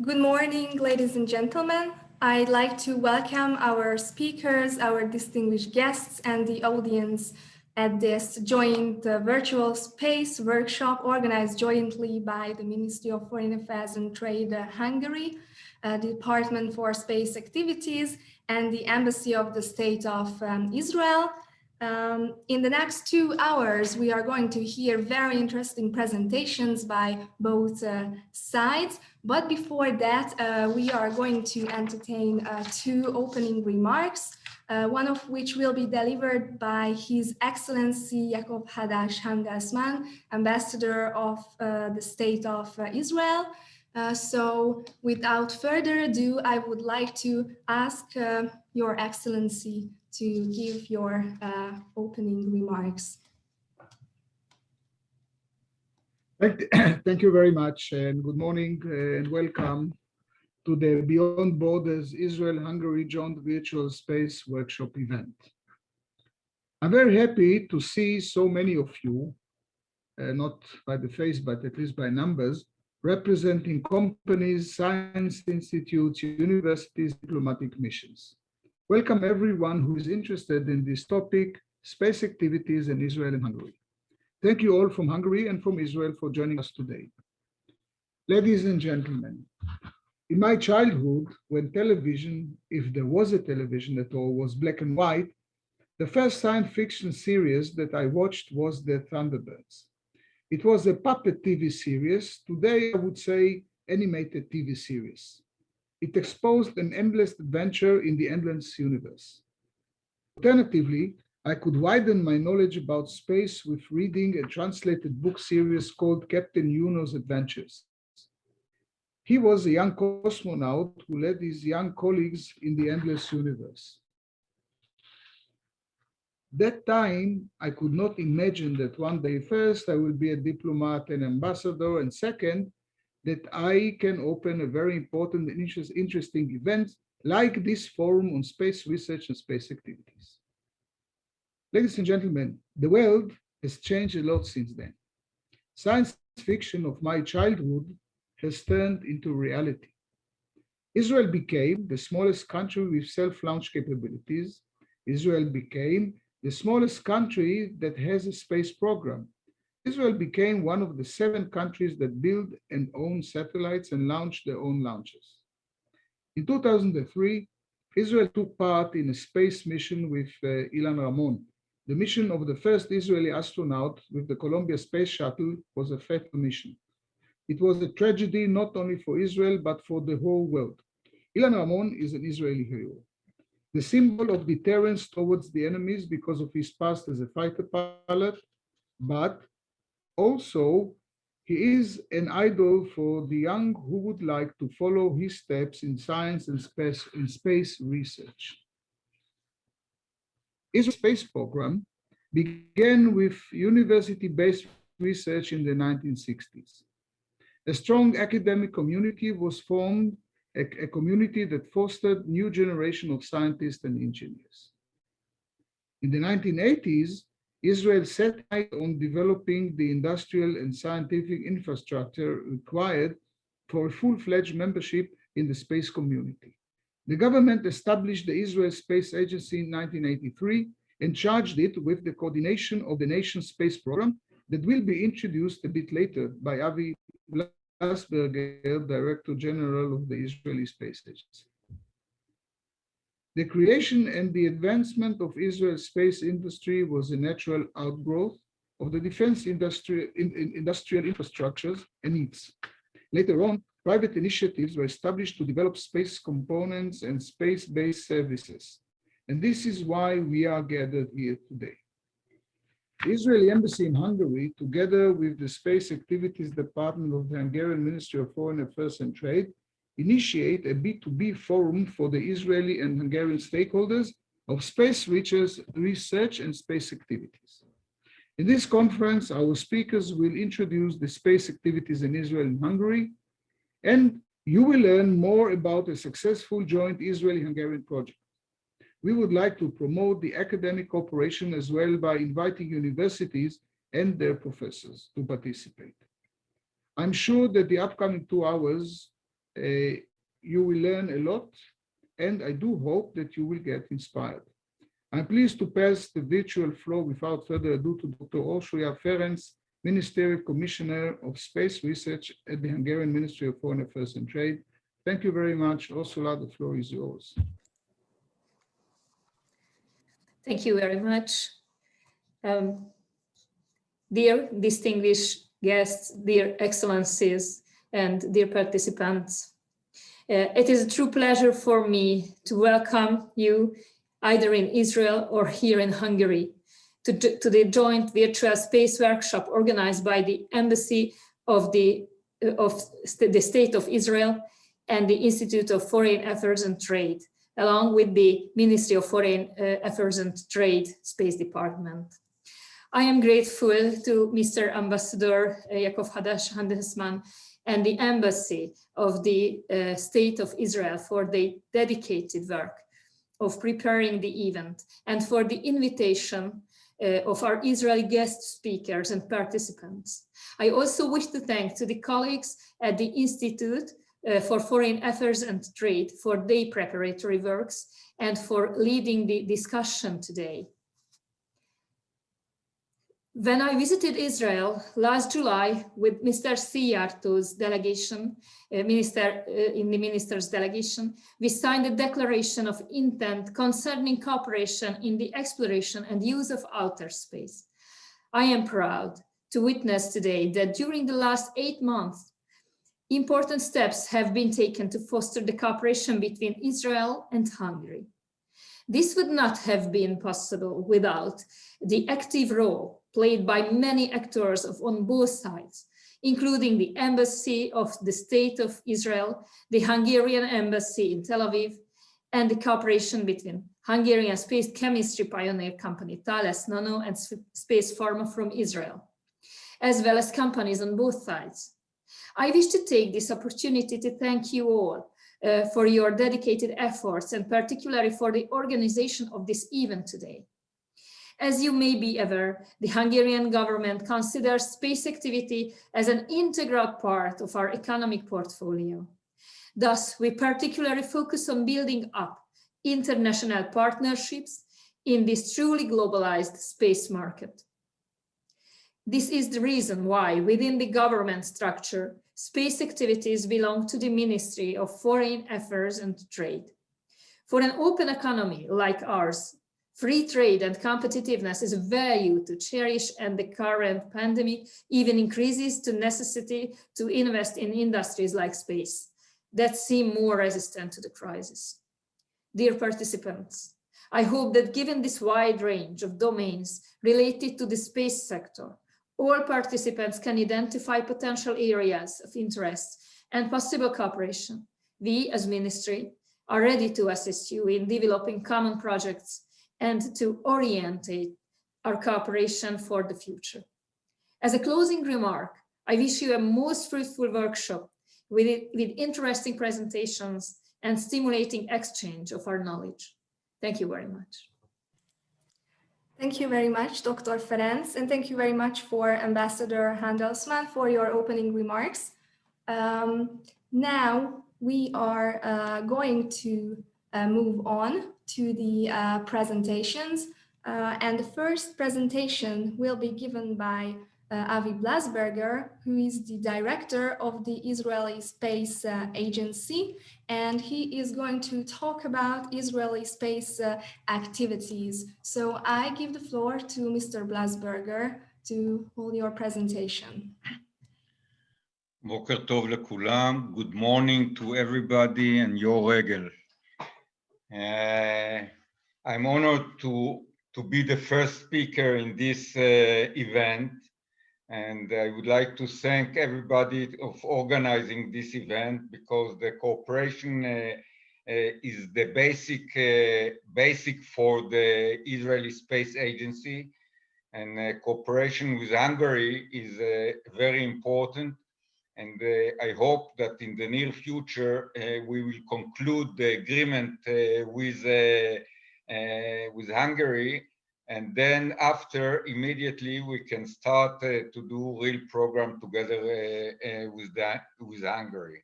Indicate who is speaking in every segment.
Speaker 1: Good morning, ladies and gentlemen. I'd like to welcome our speakers, our distinguished guests, and the audience at this joint virtual space workshop organized jointly by the Ministry of Foreign Affairs and Trade Hungary, the Department for Space Activities, and the Embassy of the State of Israel. In the next 2 hours, we are going to hear very interesting presentations by both sides. But before that, we are going to entertain 2 opening remarks, one of which will be delivered by His Excellency Yacov-Hadas Handelsman, Ambassador of the State of Israel. So without further ado, I would like to ask Your Excellency to give your opening remarks.
Speaker 2: Thank you very much, and good morning and welcome to the Beyond Borders Israel-Hungary Joint Virtual Space Workshop event. I'm very happy to see so many of you, not by the face, but at least by numbers, representing companies, science institutes, universities, diplomatic missions. Welcome everyone who is interested in this topic, space activities in Israel and Hungary. Thank you all from Hungary and from Israel for joining us today. Ladies and gentlemen, in my childhood, when television, if there was a television at all, was black and white, the first science fiction series that I watched was The Thunderbirds. It was a puppet TV series, today I would say animated TV series. It exposed an endless adventure in the endless universe. Alternatively, I could widen my knowledge about space with reading a translated book series called Captain Juno's Adventures. He was a young cosmonaut who led his young colleagues in the endless universe. That time, I could not imagine that one day, first, I will be a diplomat and ambassador, and second, that I can open a very important and interesting event like this forum on space research and space activities. Ladies and gentlemen, the world has changed a lot since then. Science fiction of my childhood has turned into reality. Israel became the smallest country with self-launch capabilities. Israel became the smallest country that has a space program. Israel became one of the 7 countries that build and own satellites and launch their own launches. In 2003, Israel took part in a space mission with Ilan Ramon. The mission of the first Israeli astronaut with the Columbia Space Shuttle was a fatal mission. It was a tragedy not only for Israel, but for the whole world. Ilan Ramon is an Israeli hero, the symbol of deterrence towards the enemies because of his past as a fighter pilot, but also, he is an idol for the young who would like to follow his steps in science and space research. Israel's space program began with university-based research in the 1960s. A strong academic community was formed, a community that fostered new generation of scientists and engineers. In the 1980s, Israel set out on developing the industrial and scientific infrastructure required for a full-fledged membership in the space community. The government established the Israel Space Agency in 1983 and charged it with the coordination of the nation's space program that will be introduced a bit later by Avi Blasberger, Director General of the Israeli Space Agency. The creation and the advancement of Israel's space industry was a natural outgrowth of the defense industrial infrastructures and needs. Later on, private initiatives were established to develop space components and space-based services. And this is why we are gathered here today. The Israeli Embassy in Hungary, together with the Space Activities Department of the Hungarian Ministry of Foreign Affairs and Trade, initiate a B2B forum for the Israeli and Hungarian stakeholders of space research and space activities. In this conference, our speakers will introduce the space activities in Israel and Hungary, and you will learn more about a successful joint Israeli-Hungarian project. We would like to promote the academic cooperation as well by inviting universities and their professors to participate. I'm sure that the upcoming 2 hours you will learn a lot, and I do hope that you will get inspired. I'm pleased to pass the virtual floor without further ado to Dr. Orsolya Ferencz, Ministerial Commissioner of Space Research at the Hungarian Ministry of Foreign Affairs and Trade. Thank you very much. Orsolya, the floor is yours.
Speaker 3: Thank you very much. Dear distinguished guests, dear excellencies, and dear participants, it is a true pleasure for me to welcome you either in Israel or here in Hungary to the joint virtual space workshop organized by the Embassy of the State of Israel and the Institute of Foreign Affairs and Trade, along with the Ministry of Foreign Affairs and Trade Space Department. I am grateful to Mr. Ambassador Yacov-Hadas Handelsman and the Embassy of the State of Israel for the dedicated work of preparing the event and for the invitation of our Israeli guest speakers and participants. I also wish to thank to the colleagues at the Institute for Foreign Affairs and Trade for their preparatory works and for leading the discussion today. When I visited Israel last July with Mr. Szijjártó's delegation, in the minister's delegation, we signed a declaration of intent concerning cooperation in the exploration and use of outer space. I am proud to witness today that during the last 8 months, important steps have been taken to foster the cooperation between Israel and Hungary. This would not have been possible without the active role played by many actors on both sides, including the Embassy of the State of Israel, the Hungarian Embassy in Tel Aviv, and the cooperation between Hungarian space chemistry pioneer company Thales Nano and Space Pharma from Israel, as well as companies on both sides. I wish to take this opportunity to thank you all for your dedicated efforts and particularly for the organization of this event today. As you may be aware, the Hungarian government considers space activity as an integral part of our economic portfolio. Thus, we particularly focus on building up international partnerships in this truly globalized space market. This is the reason why, within the government structure, space activities belong to the Ministry of Foreign Affairs and Trade. For an open economy like ours, free trade and competitiveness is a value to cherish, and the current pandemic even increases the necessity to invest in industries like space that seem more resistant to the crisis. Dear participants, I hope that given this wide range of domains related to the space sector, all participants can identify potential areas of interest and possible cooperation. We, as Ministry, are ready to assist you in developing common projects and to orientate our cooperation for the future. As a closing remark, I wish you a most fruitful workshop with interesting presentations and stimulating exchange of our knowledge. Thank you very much.
Speaker 1: Thank you very much, Dr. Ferencz, and thank you very much for Ambassador Handelsman for your opening remarks. Now we are going to move on to the presentations, and the first presentation will be given by Avi Blasberger, who is the director of the Israeli Space Agency, and he is going to talk about Israeli space activities. So I give the floor to Mr. Blasberger to hold your presentation.
Speaker 4: Boker tov lekulam. Good morning to everybody and your regel. I'm honored to be the first speaker in this event. And I would like to thank everybody of organizing this event, because the cooperation is the basic for the Israeli Space Agency, and cooperation with Hungary is very important. And I hope that in the near future we will conclude the agreement with Hungary. And then after, immediately, we can start to do real program together with Hungary.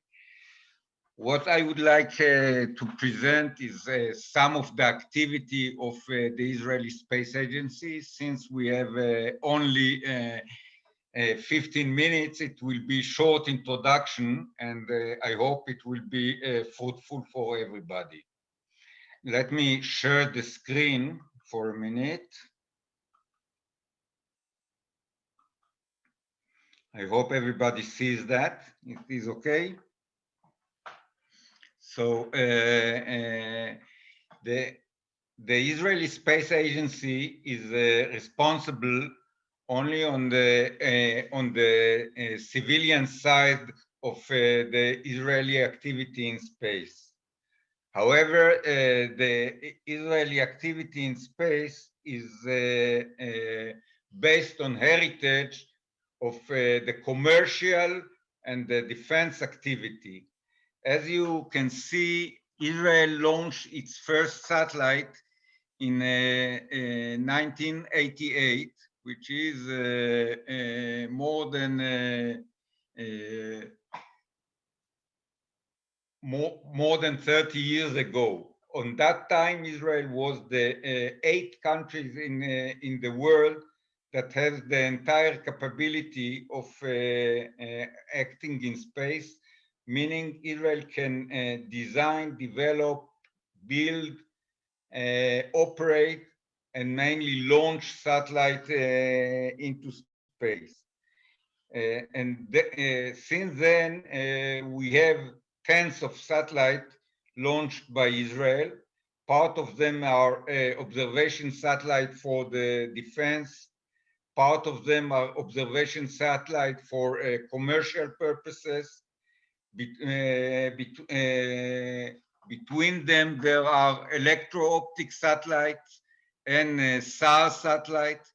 Speaker 4: What I would like to present is some of the activity of the Israeli Space Agency. Since we have only 15 minutes, it will be short introduction, and I hope it will be fruitful for everybody. Let me share the screen for a minute. I hope everybody sees that. It is okay. So the Israeli Space Agency is responsible only on the civilian side of the Israeli activity in space. However, the Israeli activity in space is based on heritage of the commercial and the defense activity. As you can see, Israel launched its first satellite in 1988, which is more than 30 years ago. On that time, Israel was the 8th country in the world that has the entire capability of acting in space, meaning Israel can design, develop, build, operate, and mainly launch satellite into space. Since then, we have tens of satellites launched by Israel. Part of them are observation satellites for the defense. Part of them are observation satellites for commercial purposes. Between them, there are electro-optic satellites and SAR satellites.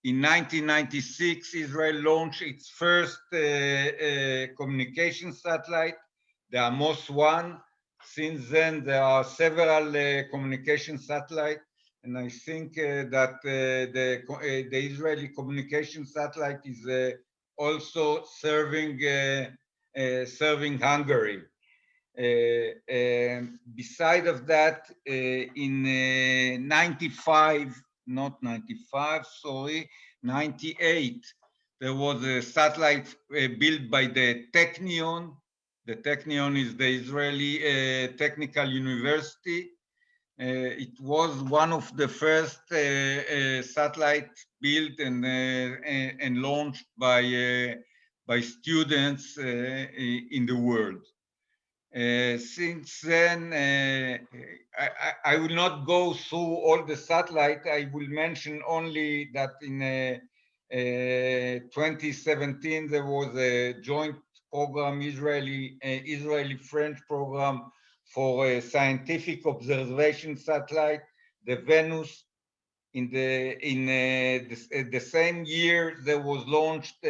Speaker 4: In 1996, Israel launched its first communication satellite, the Amos 1. Since then, there are several communication satellites, and I think that the Israeli communication satellite is also serving Hungary. Beside of that, in 98, there was a satellite built by the Technion. The Technion is the Israeli Technical University. It was one of the first satellites built and launched by students in the world. Since then, I will not go through all the satellites. I will mention only that in 2017 there was a joint program, Israeli-French program for a scientific observation satellite, the Venus. In the same year, there was launched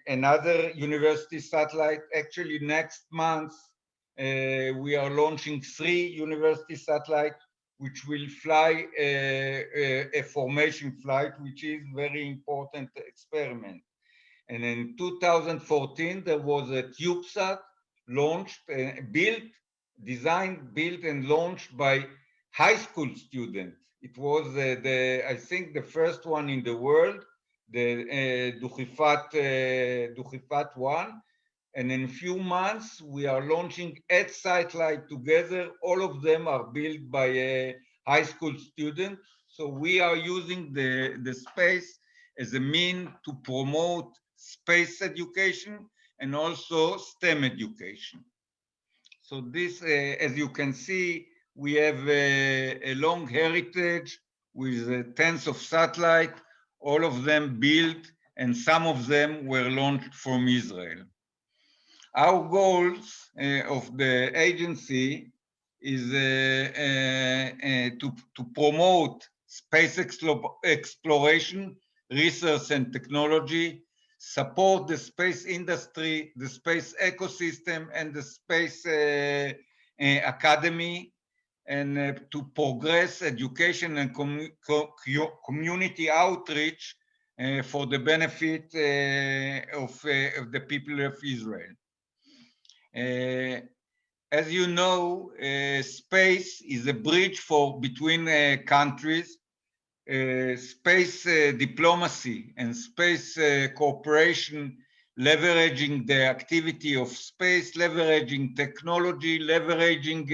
Speaker 4: another university satellite. Actually, next month, we are launching 3 university satellites, which will fly a formation flight, which is very important experiment. And in 2014, there was a CubeSat launched, designed, built, and launched by high school students. It was, I think, the first one in the world, the Dukifat 1. And in a few months, we are launching 8 satellites together. All of them are built by a high school student. So we are using the space as a means to promote space education and also STEM education. So this, as you can see, we have a long heritage with tens of satellites, all of them built, and some of them were launched from Israel. Our goals of the agency is to promote space exploration, research and technology, support the space industry, the space ecosystem, and the space academy, and to progress education and community outreach for the benefit of the people of Israel. As you know, space is a bridge between countries. Space diplomacy and space cooperation, leveraging the activity of space, leveraging technology, leveraging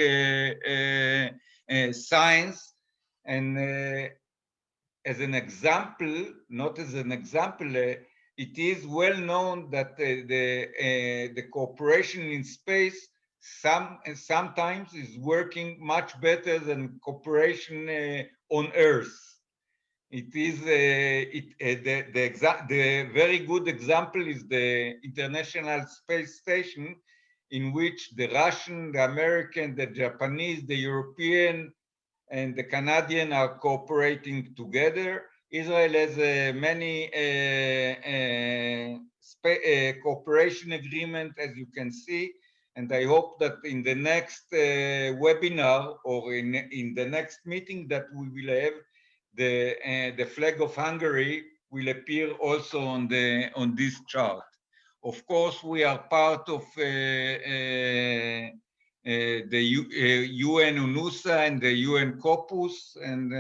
Speaker 4: science. And as an example, not as an example, it is well known that the cooperation in space sometimes is working much better than cooperation on Earth. It is the very good example is the International Space Station, in which the Russian, the American, the Japanese, the European, and the Canadian are cooperating together. Israel has many cooperation agreements, as you can see, and I hope that in the next webinar or in the next meeting that we will have, the flag of Hungary will appear also on this chart. Of course, we are part of the UN UNUSA and the UN COPUS, and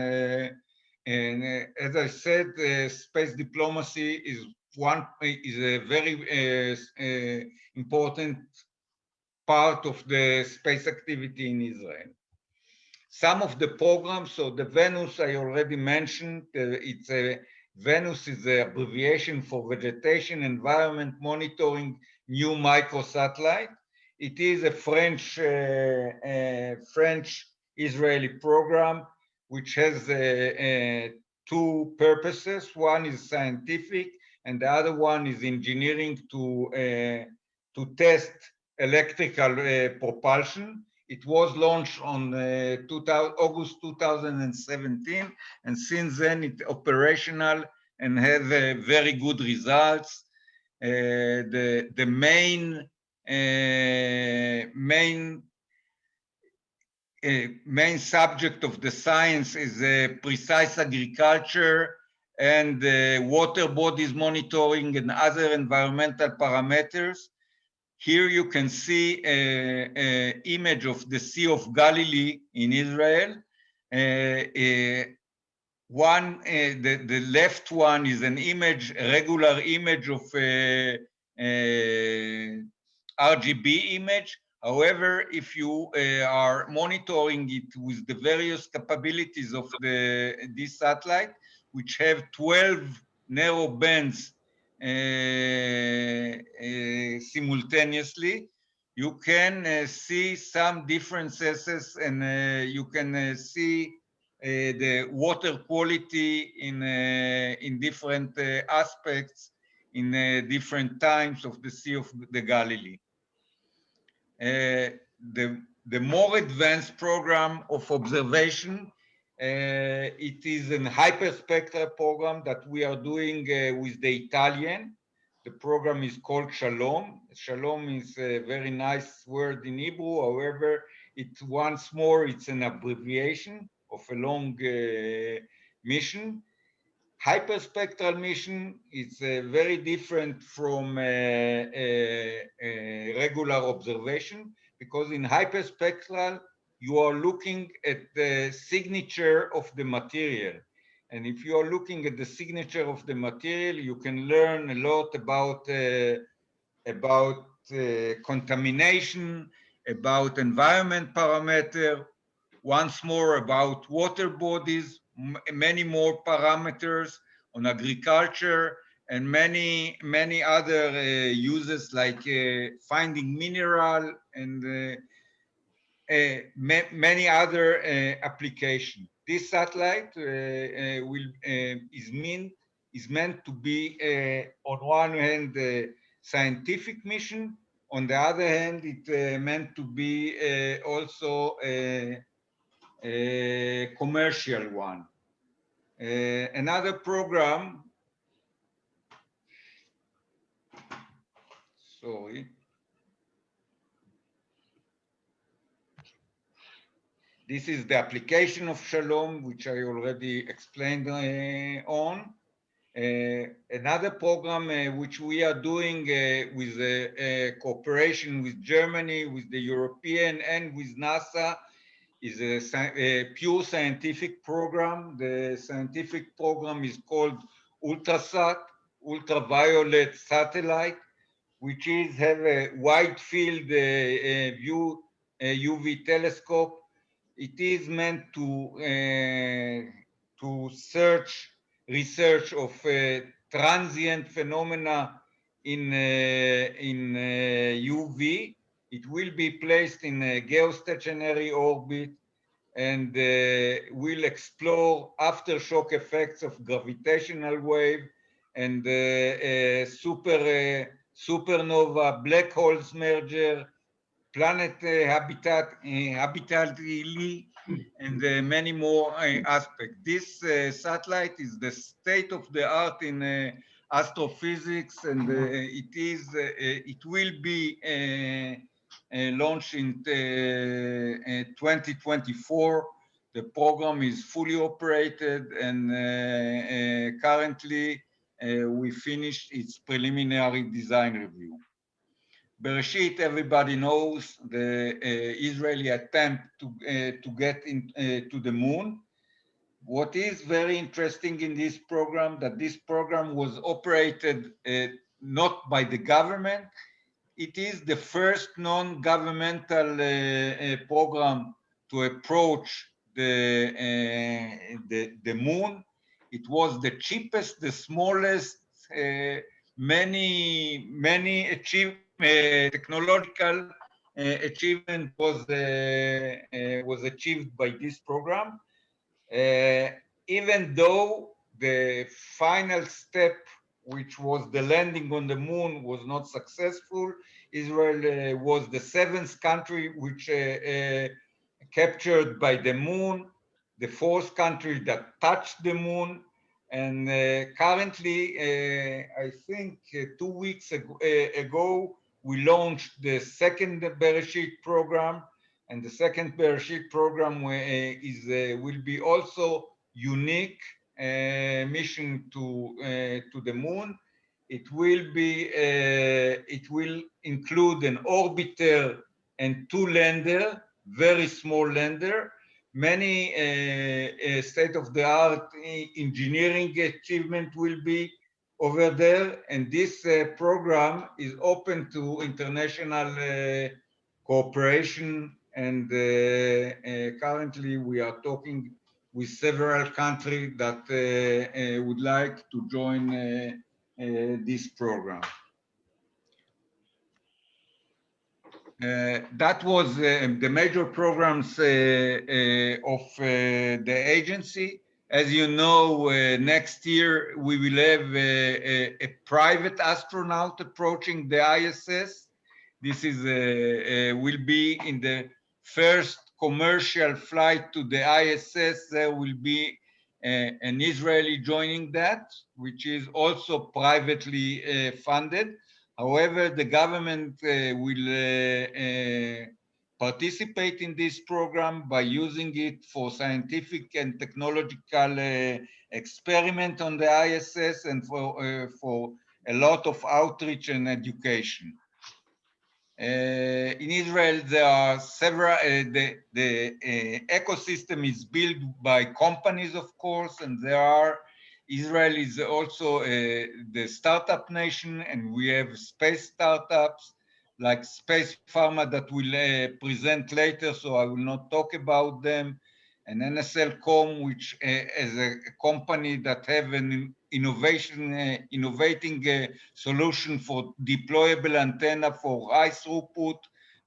Speaker 4: as I said, space diplomacy is a very important part of the space activity in Israel. Some of the programs, so the Venus I already mentioned, Venus is the abbreviation for Vegetation Environment Monitoring New Microsatellite. It is a French-Israeli program which has two purposes. One is scientific and the other one is engineering to test electrical propulsion. It was launched on August 2017, and since then it's operational and has very good results. The main subject of the science is precise agriculture and water bodies monitoring and other environmental parameters. Here you can see an image of the Sea of Galilee in Israel. The left one is an image, a regular image of RGB image. However, if you are monitoring it with the various capabilities of this satellite, which have 12 narrow bands simultaneously, you can see some differences, and you can see the water quality in different aspects in different times of the Sea of the Galilee. The more advanced program of observation, it is a hyperspectral program that we are doing with the Italian. The program is called Shalom. Shalom is a very nice word in Hebrew. However, once more, it's an abbreviation of a long mission. Hyperspectral mission is very different from regular observation, because in hyperspectral, you are looking at the signature of the material. And if you are looking at the signature of the material, you can learn a lot about contamination, about environment parameter, once more about water bodies, many more parameters on agriculture, and many other uses like finding mineral and many other applications. This satellite is meant to be on one hand scientific mission, on the other hand it meant to be also a commercial one. Another program, sorry. This is the application of Shalom, which I already explained on. Another program which we are doing with cooperation with Germany, with the European and with NASA is a pure scientific program. The scientific program is called Ultrasat, Ultraviolet Satellite, which is have a wide field view UV telescope. It is meant to research of transient phenomena in UV. It will be placed in a geostationary orbit and will explore aftershock effects of gravitational wave and supernova, black holes merger, planet habitability, and many more aspects. This satellite is the state of the art in astrophysics, and it will be launched in 2024. The program is fully operated, and currently we finished its preliminary design review. Bereshit, everybody knows the Israeli attempt to get to the moon. What is very interesting in this program, that this program was operated not by the government. It is the first non-governmental program to approach the moon. It was the cheapest, the smallest, many technological achievement was achieved by this program. Even though the final step, which was the landing on the moon, was not successful, Israel was the 7th country which captured by the moon, the 4th country that touched the moon. And currently, I think 2 weeks ago, we launched the second Bereshit program, and the second Bereshit program will be also unique mission to the moon. It will include an orbiter and 2 lander, very small lander. Many state-of-the-art engineering achievement will be over there, and this program is open to international cooperation, and currently we are talking with several countries that would like to join this program. That was the major programs of the agency. As you know, next year we will have a private astronaut approaching the ISS. This is will be in the first commercial flight to the ISS. There will be an Israeli joining that, which is also privately funded. However, the government will participate in this program by using it for scientific and technological experiment on the ISS and for a lot of outreach and education. In Israel, there are several, the ecosystem is built by companies, of course, and Israel is also the startup nation, and we have space startups like Space Pharma that will present later, so I will not talk about them, and NSL.com, which is a company that have an innovating solution for deployable antenna for high throughput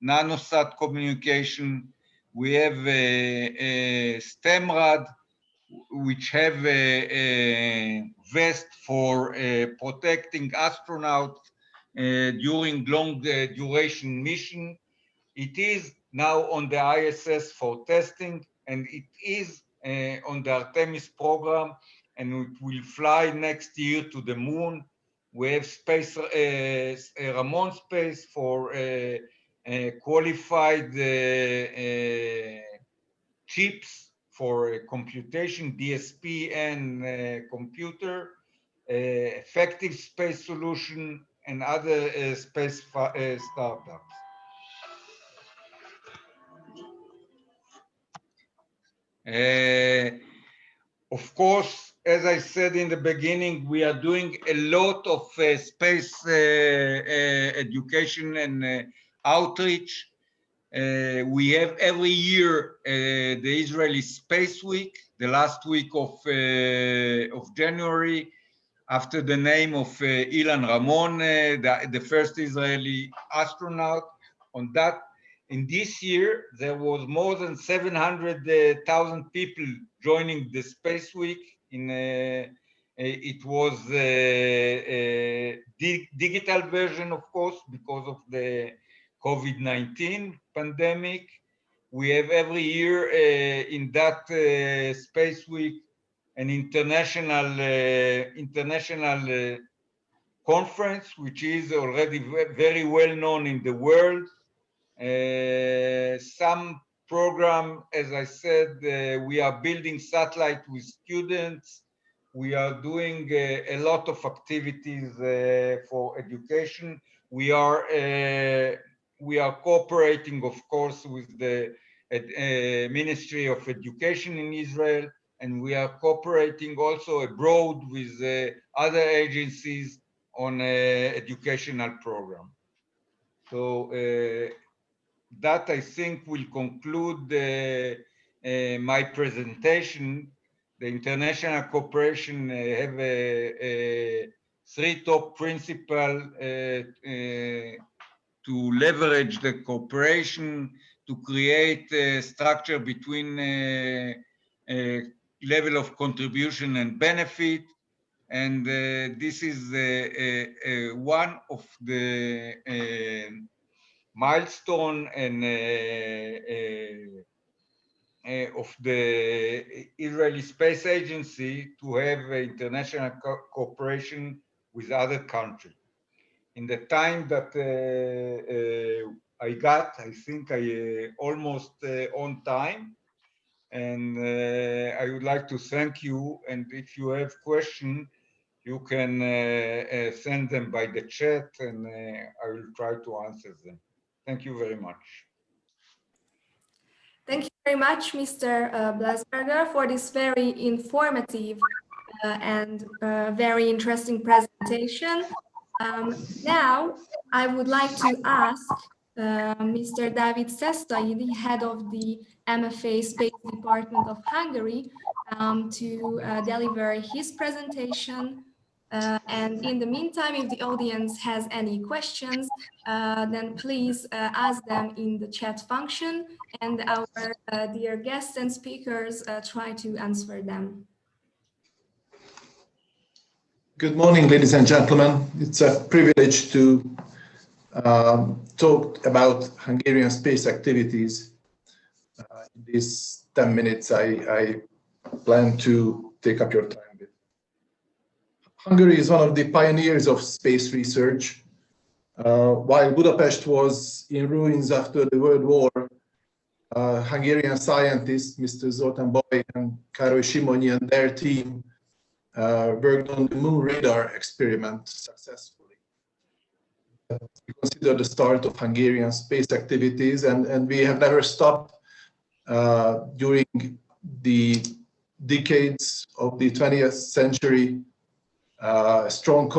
Speaker 4: nanosat communication. We have STEMRAD, which have a vest for protecting astronauts during long duration mission. It is now on the ISS for testing, and it is on the Artemis program, and it will fly next year to the moon. We have Ramon Space for qualified chips for computation, DSP, and computer. effective space solution, and other space startups. Of course, as I said in the beginning, we are doing a lot of space education and outreach. We have every year the Israeli Space Week, the last week of January, after the name of Ilan Ramon, the first Israeli astronaut. On that, in this year, there was more than 700,000 people joining the Space Week. It was a digital version, of course, because of the COVID-19 pandemic. We have every year in that Space Week an international conference, which is already very well known in the world. Some program, as I said, we are building satellite with students. We are doing a lot of activities for education. We are cooperating, of course, with the Ministry of Education in Israel, and we are cooperating also abroad with other agencies on educational program. So that, I think, will conclude my presentation. The international cooperation have three top principles to leverage the cooperation, to create a structure between level of contribution and benefit. And this is one of the milestone and of the Israeli Space Agency to have international cooperation with other countries. In the time that I think I almost on time, and I would like to thank you. And if you have questions, you can send them by the chat, and I will try to answer them. Thank you very much.
Speaker 1: Thank you very much, Mr. Blasberger, for this very informative and very interesting presentation. Now, I would like to ask Mr. Dávid Szesztai, the head of the MFA Space Department of Hungary, to deliver his presentation. And in the meantime, if the audience has any questions, then please ask them in the chat function, and our dear guests and speakers try to answer them.
Speaker 5: Good morning, ladies and gentlemen. It's a privilege to talk about Hungarian space activities. In these 10 minutes, I plan to take up your time with. Hungary is one of the pioneers of space research. While Budapest was in ruins after the World War, Hungarian scientists, Mr. Zoltán Baj and Károly Simonyi and their team worked on the moon radar experiment successfully. We consider the start of Hungarian space activities, and we have never stopped during the decades of the 20th century. Strong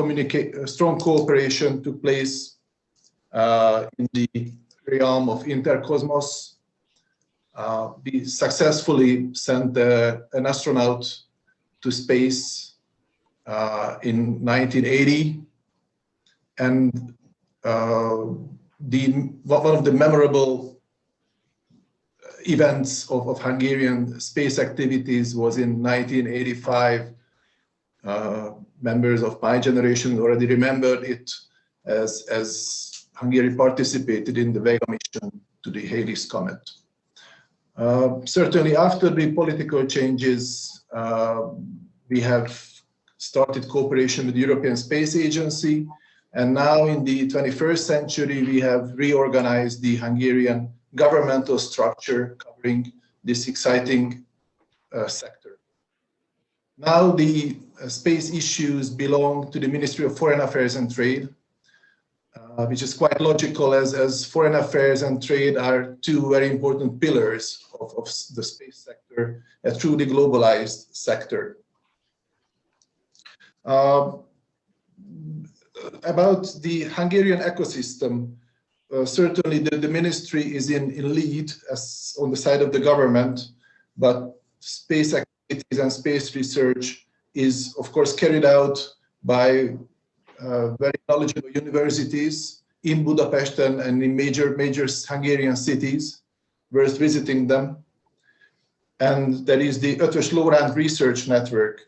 Speaker 5: cooperation took place in the realm of intercosmos. We successfully sent an astronaut to space in 1980, and one of the memorable events of Hungarian space activities was in 1985. Members of my generation already remembered it, as Hungary participated in the Vega mission to the Halley's Comet. Certainly after the political changes, we have started cooperation with the European Space Agency, and now in the 21st century, we have reorganized the Hungarian governmental structure covering this exciting sector. Now the space issues belong to the Ministry of Foreign Affairs and Trade, which is quite logical as foreign affairs and trade are two very important pillars of the space sector, a truly globalized sector. About the Hungarian ecosystem, certainly the ministry is in lead as on the side of the government, but space activities and space research is of course carried out by very knowledgeable universities in Budapest and in major Hungarian cities, worth visiting them. And there is the Ötvös Loránd Research Network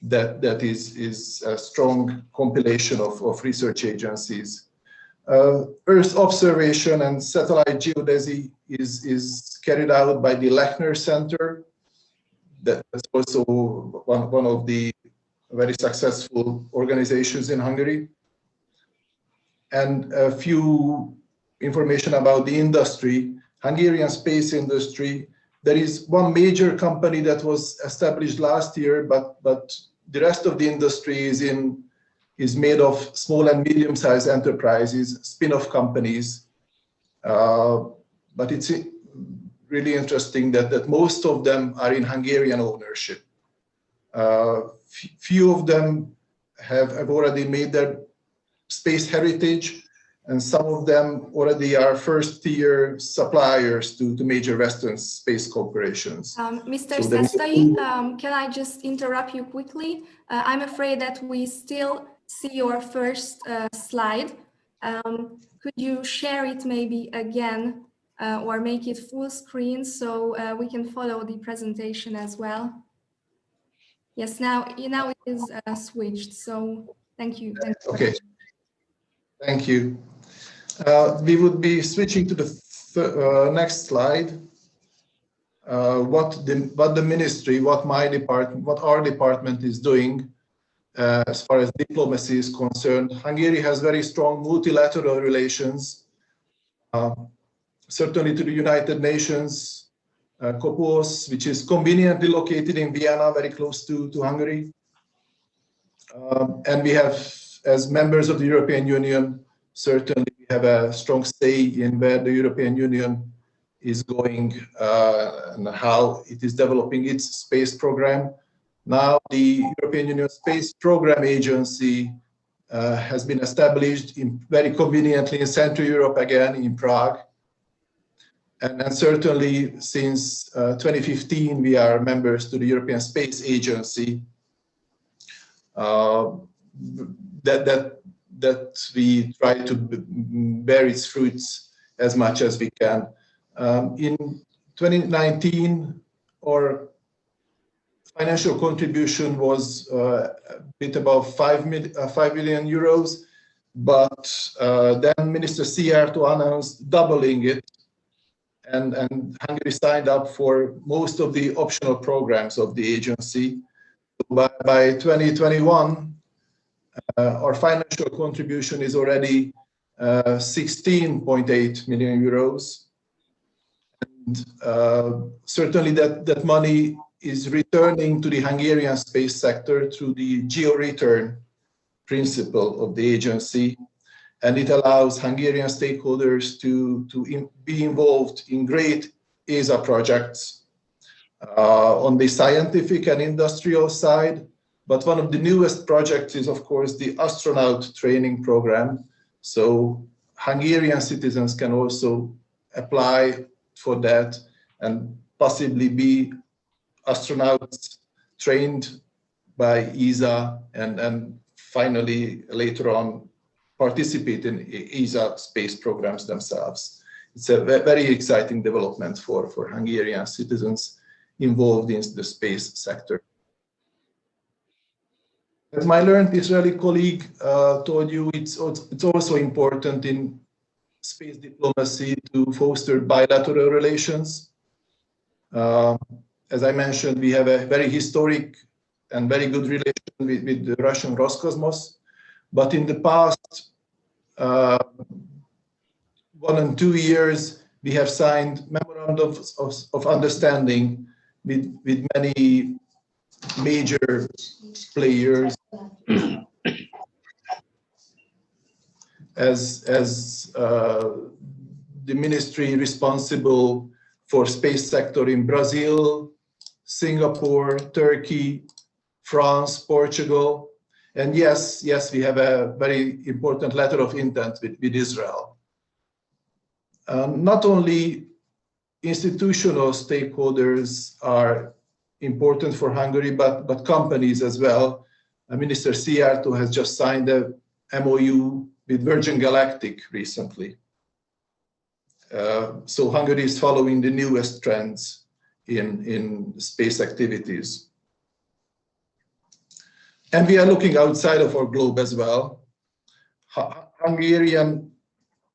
Speaker 5: that is a strong compilation of research agencies. Earth observation and satellite geodesy is carried out by the Lechner Center. That's also one of the very successful organizations in Hungary. And a few information about the industry, Hungarian space industry. There is one major company that was established last year, but the rest of the industry is made of small and medium-sized enterprises, spin-off companies. But it's really interesting that most of them are in Hungarian ownership. Few of them have already made their space heritage, and some of them already are first-tier suppliers to major Western space corporations.
Speaker 1: Mr. Szesztai, can I just interrupt you quickly? I'm afraid that we still see your first slide. Could you share it maybe again or make it full screen so we can follow the presentation as well? Yes, now it is switched, so thank you.
Speaker 5: Okay, thank you. We would be switching to the next slide. What the ministry, what my department, what our department is doing as far as diplomacy is concerned. Hungary has very strong multilateral relations, certainly to the United Nations, COPUOS, which is conveniently located in Vienna, very close to Hungary. And we have, as members of the European Union, certainly we have a strong say in where the European Union is going and how it is developing its space program. Now the European Union Space Program Agency has been established very conveniently in Central Europe again, in Prague. And certainly since 2015, we are members to the European Space Agency. That we try to bear its fruits as much as we can. In 2019, our financial contribution was a bit above 5 million euros, but then Minister Szijjártó announced doubling it, and Hungary signed up for most of the optional programs of the agency. By 2021, our financial contribution is already 16.8 million euros. And certainly that money is returning to the Hungarian space sector through the geo-return principle of the agency. And it allows Hungarian stakeholders to be involved in great ESA projects on the scientific and industrial side. But one of the newest projects is, of course, the astronaut training program. So Hungarian citizens can also apply for that and possibly be astronauts trained by ESA and finally later on participate in ESA space programs themselves. It's a very exciting development for Hungarian citizens involved in the space sector. As my learned Israeli colleague told you, it's also important in space diplomacy to foster bilateral relations. As I mentioned, we have a very historic and very good relation with the Russian Roscosmos, but in the past 1 and 2 years, we have signed memorandums of understanding with many major players as the ministry responsible for space sector in Brazil, Singapore, Turkey, France, Portugal, and yes, we have a very important letter of intent with Israel. Not only institutional stakeholders are important for Hungary, but companies as well. Minister Szijjártó has just signed a MOU with Virgin Galactic recently. So Hungary is following the newest trends in space activities. And we are looking outside of our globe as well. Hungarian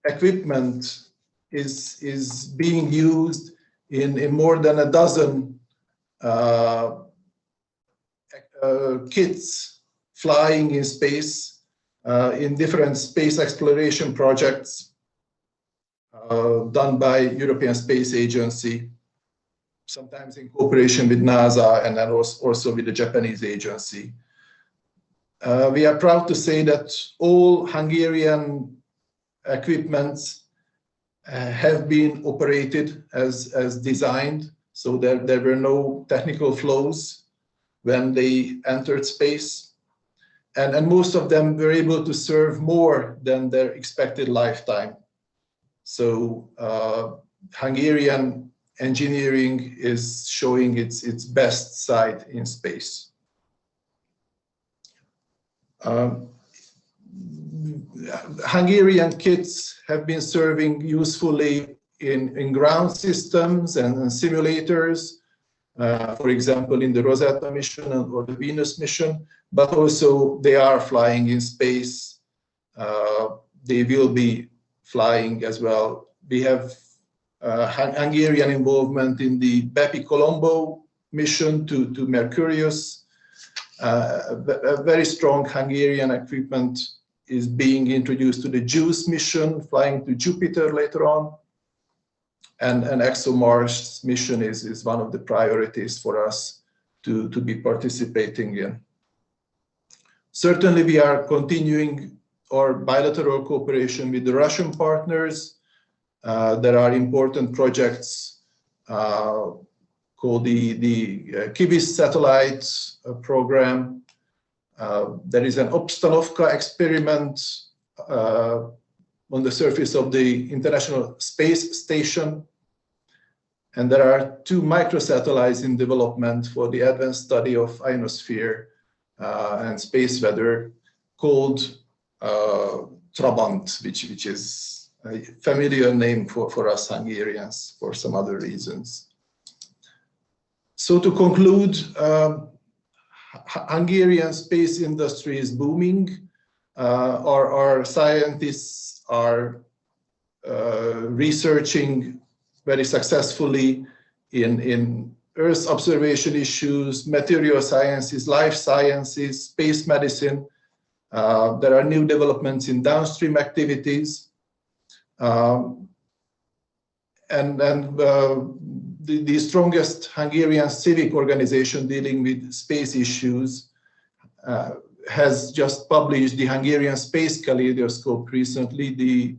Speaker 5: equipment is being used in more than a dozen kits flying in space in different space exploration projects done by European Space Agency, sometimes in cooperation with NASA and then also with the Japanese agency. We are proud to say that all Hungarian equipments have been operated as designed, so there were no technical flaws when they entered space. And most of them were able to serve more than their expected lifetime. So Hungarian engineering is showing its best side in space. Hungarian kits have been serving usefully in ground systems and simulators, for example, in the Rosetta mission or the Venus mission, but also they are flying in space. They will be flying as well. We have Hungarian involvement in the Bepi Colombo mission to Mercurius. A very strong Hungarian equipment is being introduced to the JUICE mission, flying to Jupiter later on. And ExoMars mission is one of the priorities for us to be participating in. Certainly, we are continuing our bilateral cooperation with the Russian partners. There are important projects called the Kibis satellite program. There is an Obstanovka experiment on the surface of the International Space Station. And there are 2 microsatellites in development for the advanced study of ionosphere and space weather called Trabant, which is a familiar name for us Hungarians for some other reasons. So to conclude, Hungarian space industry is booming. Our scientists are researching very successfully in Earth observation issues, material sciences, life sciences, space medicine. There are new developments in downstream activities. The strongest Hungarian civic organization dealing with space issues has just published the Hungarian Space Kaleidoscope recently. The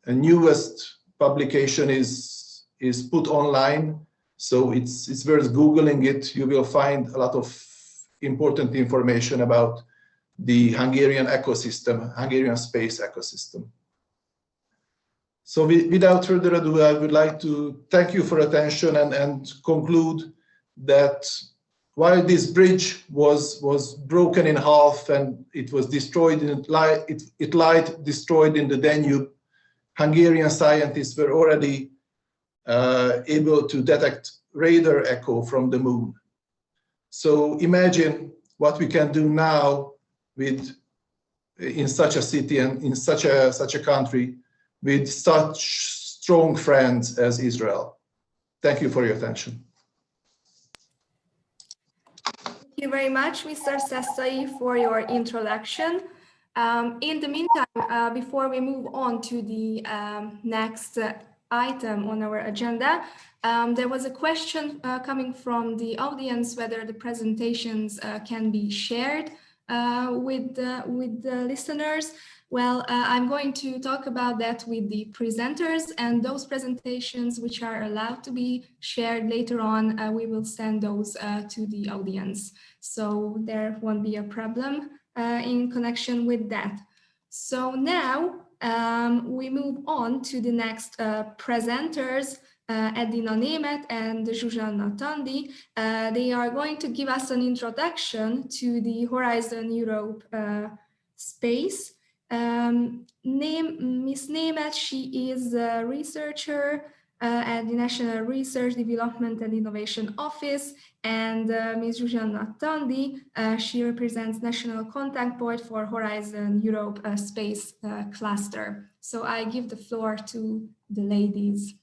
Speaker 5: newest publication is put online, so it's worth Googling it. You will find a lot of important information about the Hungarian ecosystem, Hungarian space ecosystem. So without further ado, I would like to thank you for attention and conclude that while this bridge was broken in half and it was destroyed, it lied destroyed in the Danube, Hungarian scientists were already able to detect radar echo from the moon. So imagine what we can do now in such a city and in such a country with such strong friends as Israel. Thank you for your attention.
Speaker 1: Thank you very much, Mr. Szesztai, for your introduction. In the meantime, before we move on to the next item on our agenda. There was a question coming from the audience whether the presentations can be shared with the listeners. Well, I'm going to talk about that with the presenters, and those presentations which are allowed to be shared later on, we will send those to the audience. So there won't be a problem in connection with that. So now we move on to the next presenters, Edina Németh and Zsuzsanna Tandi. They are going to give us an introduction to the Horizon Europe space. Ms. Németh, she is a researcher at the National Research, Development and Innovation Office, and Ms. Zsuzsanna Tandi, she represents National Contact Point for Horizon Europe Space Cluster. So I give the floor to the ladies.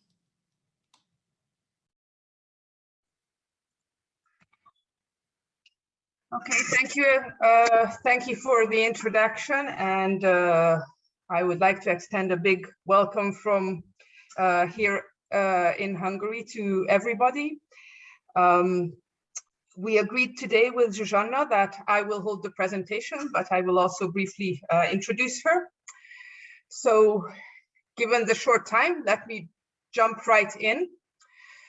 Speaker 6: Okay, thank you. Thank you for the introduction, and I would like to extend a big welcome from here in Hungary to everybody. We agreed today with Zsuzsanna that I will hold the presentation, but I will also briefly introduce her. So given the short time, let me jump right in.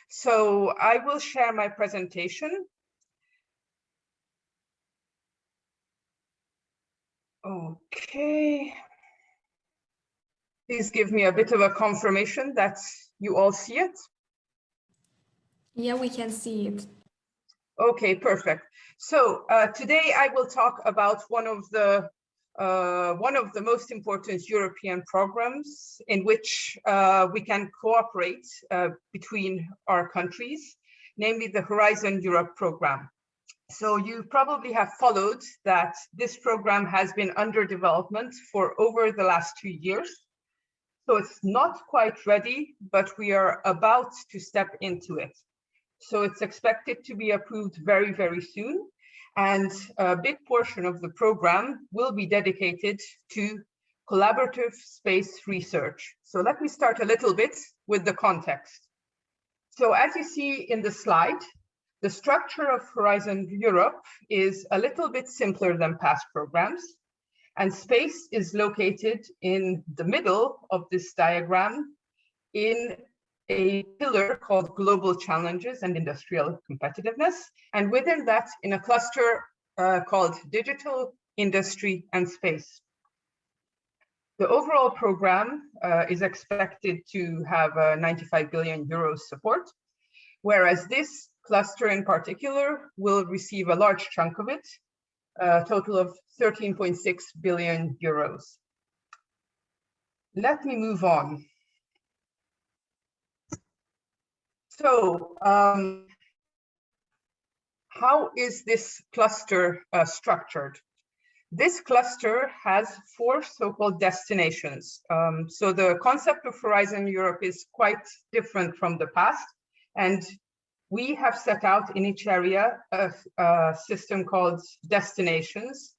Speaker 6: So I will share my presentation. Okay. Please give me a bit of a confirmation that you all see it.
Speaker 1: Yeah, we can see it.
Speaker 6: Okay, perfect. So today I will talk about one of the most important European programs in which we can cooperate between our countries, namely the Horizon Europe program. So you probably have followed that this program has been under development for over the last 2 years. So it's not quite ready, but we are about to step into it. So it's expected to be approved very, very soon. And a big portion of the program will be dedicated to collaborative space research. So let me start a little bit with the context. So as you see in the slide, the structure of Horizon Europe is a little bit simpler than past programs, and space is located in the middle of this diagram in a pillar called Global Challenges and Industrial Competitiveness, and within that in a cluster called Digital, Industry and Space. The overall program is expected to have 95 billion euros support, whereas this cluster in particular will receive a large chunk of it, a total of 13.6 billion euros. Let me move on. So how is this cluster structured? This cluster has 4 so-called destinations. So the concept of Horizon Europe is quite different from the past, and we have set out in each area a system called destinations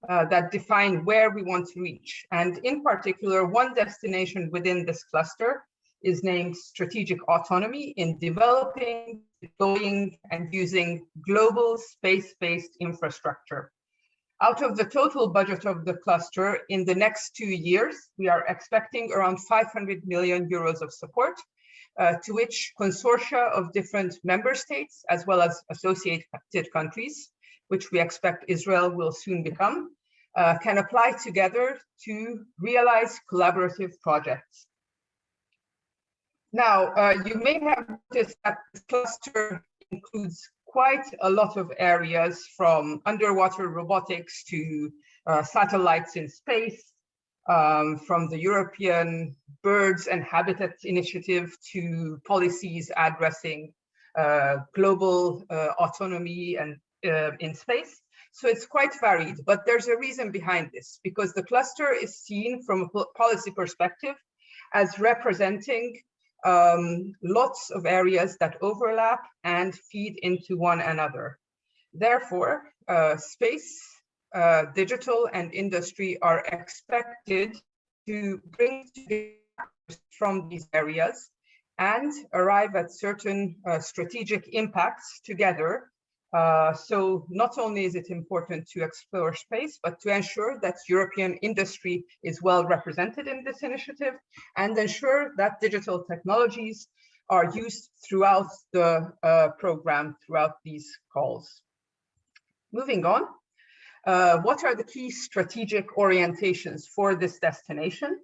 Speaker 6: that define where we want to reach. And in particular, one destination within this cluster is named strategic autonomy in developing, deploying, and using global space-based infrastructure. Out of the total budget of the cluster in the next 2 years, we are expecting around 500 million euros of support, to which consortia of different member states, as well as associated countries, which we expect Israel will soon become, can apply together to realize collaborative projects. Now, you may have noticed that this cluster includes quite a lot of areas, from underwater robotics to satellites in space, from the European Birds and Habitat Initiative to policies addressing global autonomy and in space. So it's quite varied, but there's a reason behind this, because the cluster is seen from a policy perspective as representing lots of areas that overlap and feed into one another. Therefore, space, digital, and industry are expected to bring together from these areas and arrive at certain strategic impacts together. So not only is it important to explore space, but to ensure that European industry is well represented in this initiative and ensure that digital technologies are used throughout the program, throughout these calls. Moving on, what are the key strategic orientations for this destination?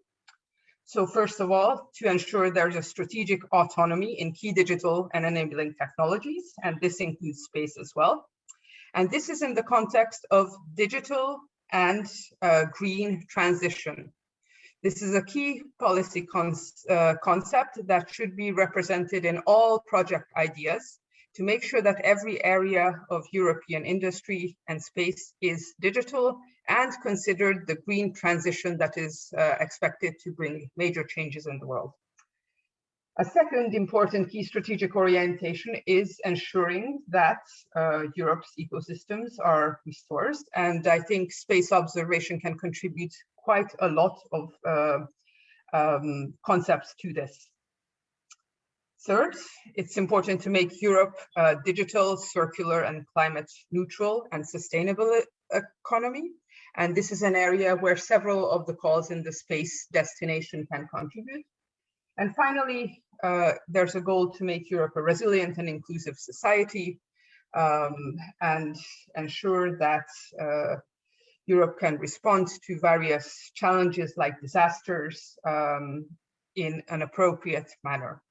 Speaker 6: So first of all, to ensure there's a strategic autonomy in key digital and enabling technologies, and this includes space as well. And this is in the context of digital and green transition. This is a key policy concept that should be represented in all project ideas to make sure that every area of European industry and space is digital and considered the green transition that is expected to bring major changes in the world. A second important key strategic orientation is ensuring that Europe's ecosystems are restored. And I think space observation can contribute quite a lot of concepts to this. Third, it's important to make Europe a digital, circular, and climate neutral and sustainable economy. And this is an area where several of the calls in the space destination can contribute. And finally, there's a goal to make Europe a resilient and inclusive society and ensure that Europe can respond to various challenges like disasters in an appropriate manner.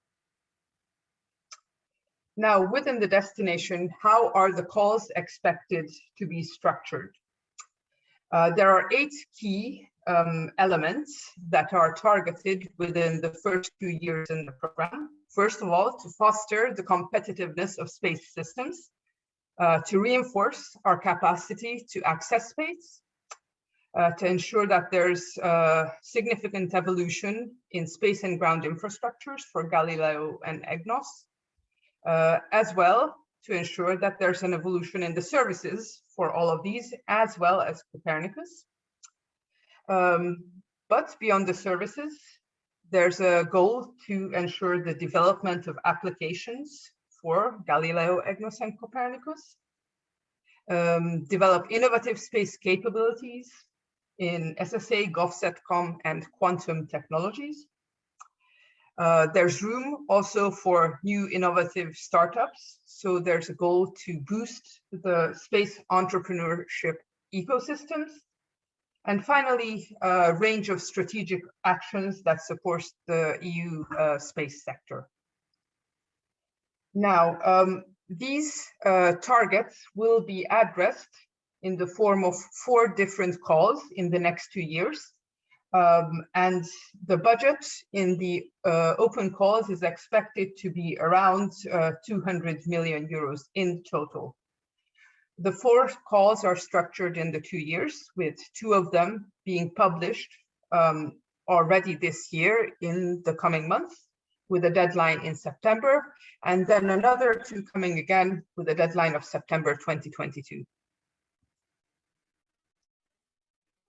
Speaker 6: Now, within the destination, how are the calls expected to be structured? There are 8 key elements that are targeted within the first 2 years in the program. First of all, to foster the competitiveness of space systems, to reinforce our capacity to access space, to ensure that there's significant evolution in space and ground infrastructures for Galileo and EGNOS, as well to ensure that there's an evolution in the services for all of these, as well as Copernicus. But beyond the services, there's a goal to ensure the development of applications for Galileo, EGNOS, and Copernicus, develop innovative space capabilities in SSA, GovSatcom, and quantum technologies. There's room also for new innovative startups. So there's a goal to boost the space entrepreneurship ecosystems. And finally, a range of strategic actions that support the EU space sector. Now, these targets will be addressed in the form of 4 different calls in the next 2 years. And the budget in the open calls is expected to be around 200 million euros in total. The 4 calls are structured in the 2 years, with 2 of them being published already this year in the coming months, with a deadline in September, and then another 2 coming again with a deadline of September 2022.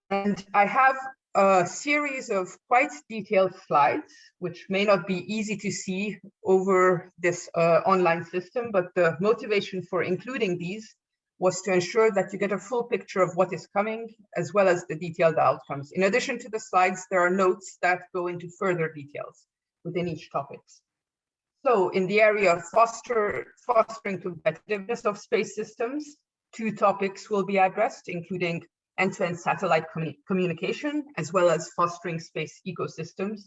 Speaker 6: And I have a series of quite detailed slides, which may not be easy to see over this online system, but the motivation for including these was to ensure that you get a full picture of what is coming, as well as the detailed outcomes. In addition to the slides, there are notes that go into further details within each topic. So in the area of fostering competitiveness of space systems, 2 topics will be addressed, including end-to-end satellite communication, as well as fostering space ecosystems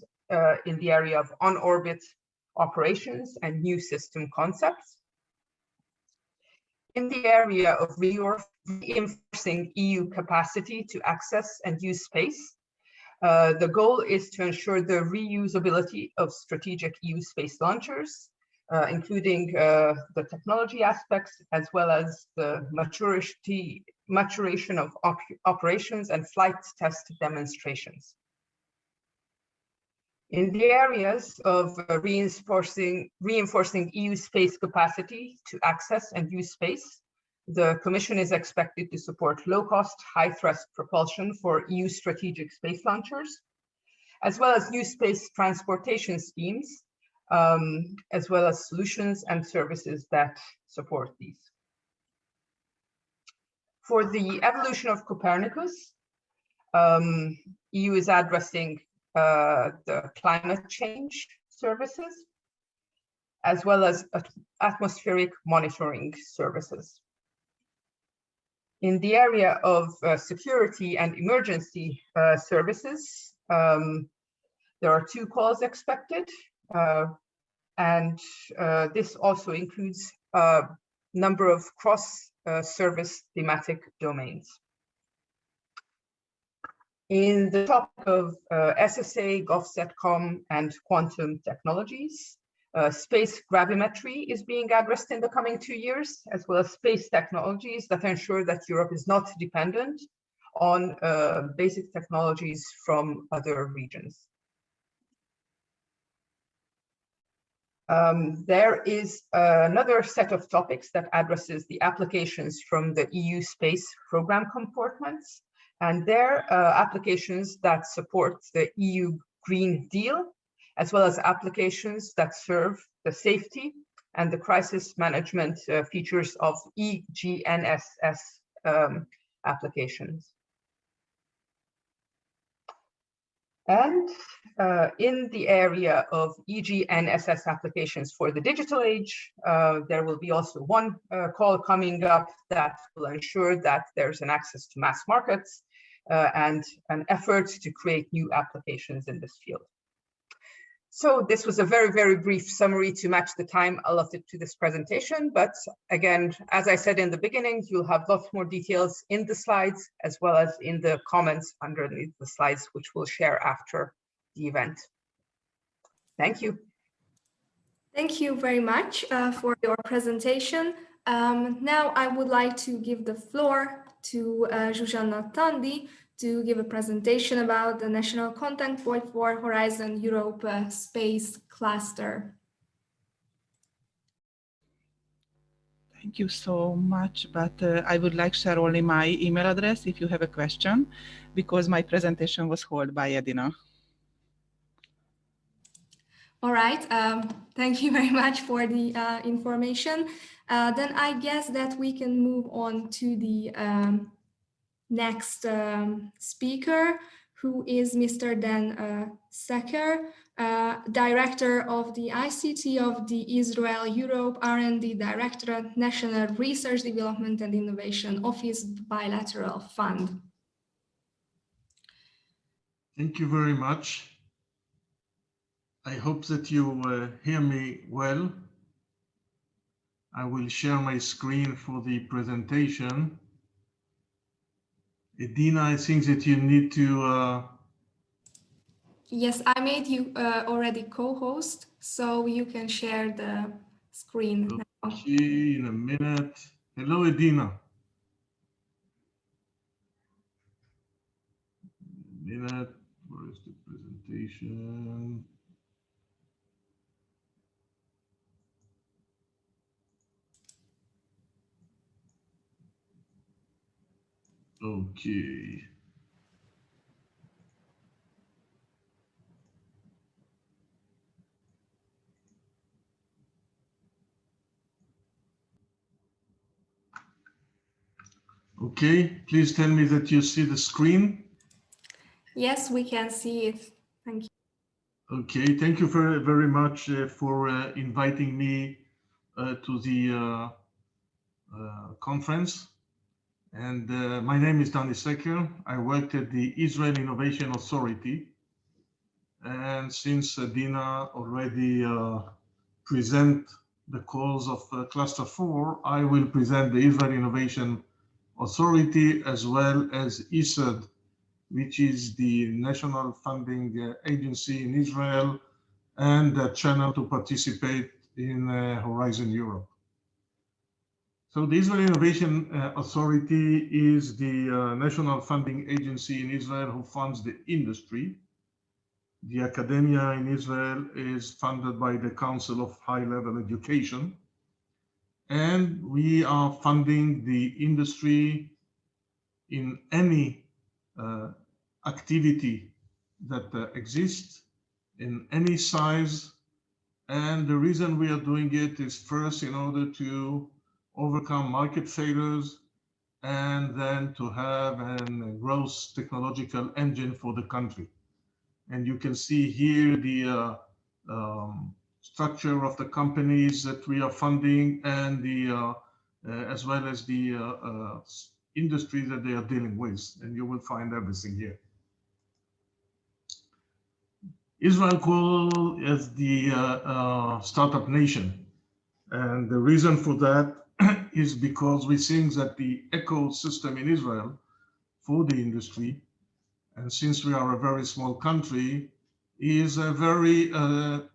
Speaker 6: in the area of on-orbit operations and new system concepts. In the area of reinforcing EU capacity to access and use space, the goal is to ensure the reusability of strategic EU space launchers, including the technology aspects, as well as the maturation of operations and flight test demonstrations. In the areas of reinforcing EU space capacity to access and use space, the Commission is expected to support low-cost, high-thrust propulsion for EU strategic space launchers, as well as new space transportation schemes as well as solutions and services that support these. For the evolution of Copernicus, EU is addressing the climate change services, as well as atmospheric monitoring services. In the area of security and emergency services, there are 2 calls expected, and this also includes a number of cross-service thematic domains. In the topic of SSA, GovSatcom, and quantum technologies, space gravimetry is being addressed in the coming 2 years, as well as space technologies that ensure that Europe is not dependent on basic technologies from other regions. There is another set of topics that addresses the applications from the EU space program compartments, and their applications that support the EU Green Deal, as well as applications that serve the safety and the crisis management features of EGNSS applications. And in the area of EGNSS applications for the digital age, there will be also one call coming up that will ensure that there's an access to mass markets and an effort to create new applications in this field. So this was a very, very brief summary to match the time allotted to this presentation. But again, as I said in the beginning, you'll have lots more details in the slides, as well as in the comments underneath the slides, which we'll share after the event. Thank you.
Speaker 1: Thank you very much for your presentation. Now I would like to give the floor to Zsuzsanna Tandi to give a presentation about the National Contact Point for Horizon Europe Space Cluster.
Speaker 7: Thank you so much, but I would like to share only my email address if you have a question, because my presentation was held by Edina.
Speaker 1: All right, thank you very much for the information. Then I guess that we can move on to the next speaker, who is Mr. Dan Seker, Director of the ICT of the Israel-Europe R&D Directorate, National Research Development and Innovation Office Bilateral Fund.
Speaker 8: Thank you very much. I hope that you hear me well. I will share my screen for the presentation. Edina, I think that you need to...
Speaker 1: Yes, I made you already co-host, so you can share the screen now.
Speaker 8: Okay, in a minute. Hello, Edina. Minute, where is the presentation? Okay. Okay, please tell me that you see the screen.
Speaker 1: Yes, we can see it. Thank you.
Speaker 8: Okay, thank you very, very much for inviting me to the conference. And my name is Dávid Szesztai. I worked at the Israel Innovation Authority. And since Edina already present the calls of Cluster 4, I will present the Israel Innovation Authority as well as IFAT, which is the national funding agency in Israel and the channel to participate in Horizon Europe. So the Israel Innovation Authority is the national funding agency in Israel who funds the industry. The academia in Israel is funded by the Council of High Level Education. And we are funding the industry in any activity that exists in any size And the reason we are doing it is first in order to overcome market failures and then to have a growth technological engine for the country. And you can see here the structure of the companies that we are funding and the as well as the industry that they are dealing with, and you will find everything here. Israel called as the startup nation, and the reason for that is because we think that the ecosystem in Israel for the industry, and since we are a very small country, is a very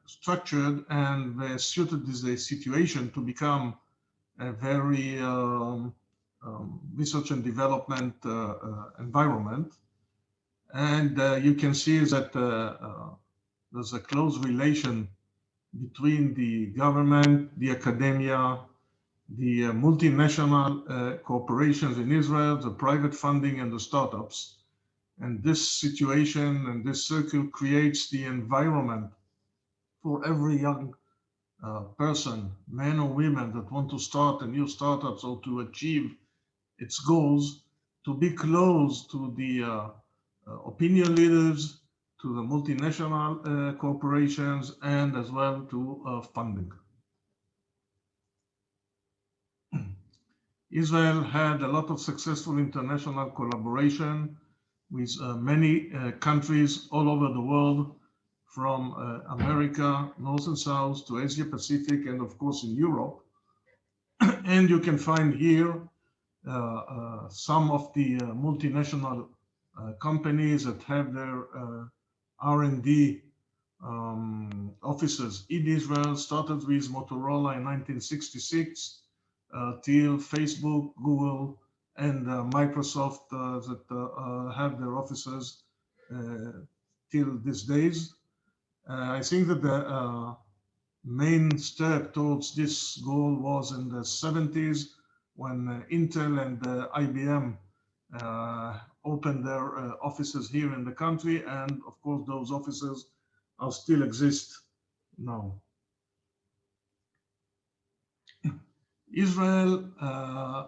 Speaker 8: structured and suited to the situation to become a very research and development environment. And you can see that there's a close relation between the government, the academia, the multinational corporations in Israel, the private funding and the startups. And this situation and this circle creates the environment for every young person, men or women, that want to start a new startups or to achieve its goals, to be close to the opinion leaders, to the multinational corporations, and as well to funding. Israel had a lot of successful international collaboration with many countries all over the world, from America, North and South, to Asia Pacific, and of course in Europe. And you can find here some of the multinational companies that have their R&D offices in Israel, started with Motorola in 1966, till Facebook, Google, and Microsoft that have their offices till these days. I think that the main step towards this goal was in the 70s when Intel and IBM opened their offices here in the country, and of course those offices are still exist now. Israel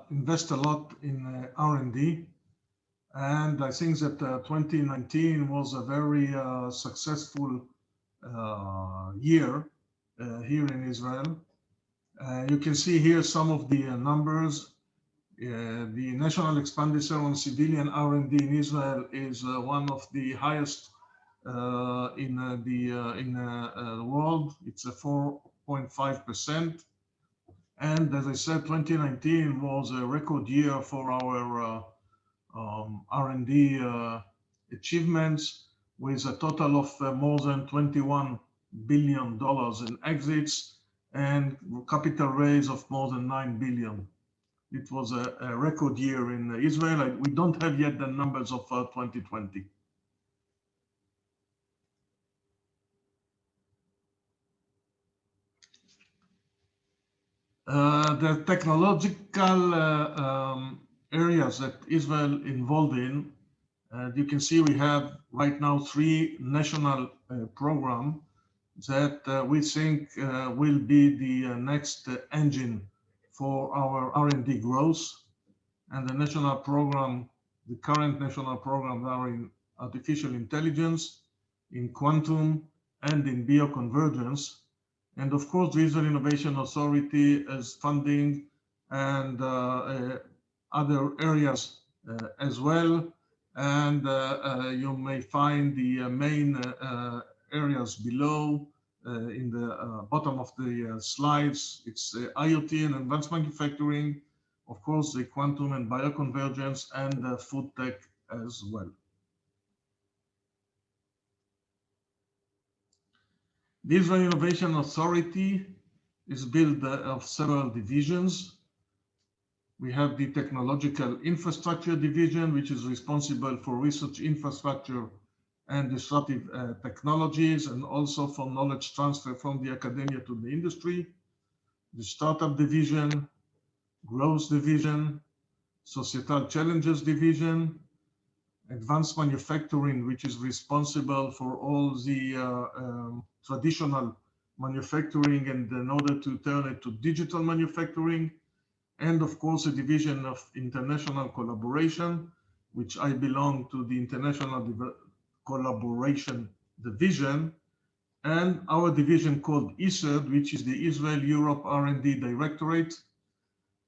Speaker 8: invests a lot in R&D, and I think that 2019 was a very successful year here in Israel. You can see here some of the numbers. The national expenditure on civilian R&D in Israel is one of the highest in the world. It's a 4.5%. And as I said, 2019 was a record year for our R&D achievements, with a total of more than $21 billion in exits and capital raise of more than 9 billion. It was a record year in Israel. We don't have yet the numbers of 2020. The technological areas that Israel involved in, you can see we have right now 3 national programs that we think will be the next engine for our R&D growth. And the national program, the current national programs are in artificial intelligence, in quantum, and in bioconvergence. And of course, the Israel Innovation Authority is funding and other areas as well. And you may find the main areas below in the bottom of the slides. It's IoT and advanced manufacturing, of course, the quantum and bioconvergence, and food tech as well. The Israel Innovation Authority is built of several divisions. We have the Technological Infrastructure Division, which is responsible for research infrastructure and disruptive technologies, and also for knowledge transfer from the academia to the industry. The Startup Division, Growth Division, Societal Challenges Division, Advanced Manufacturing, which is responsible for all the traditional manufacturing and in order to turn it to digital manufacturing. And of course, a division of international collaboration, which I belong to the International Collaboration Division, and our division called ISERD, which is the Israel-Europe R&D Directorate.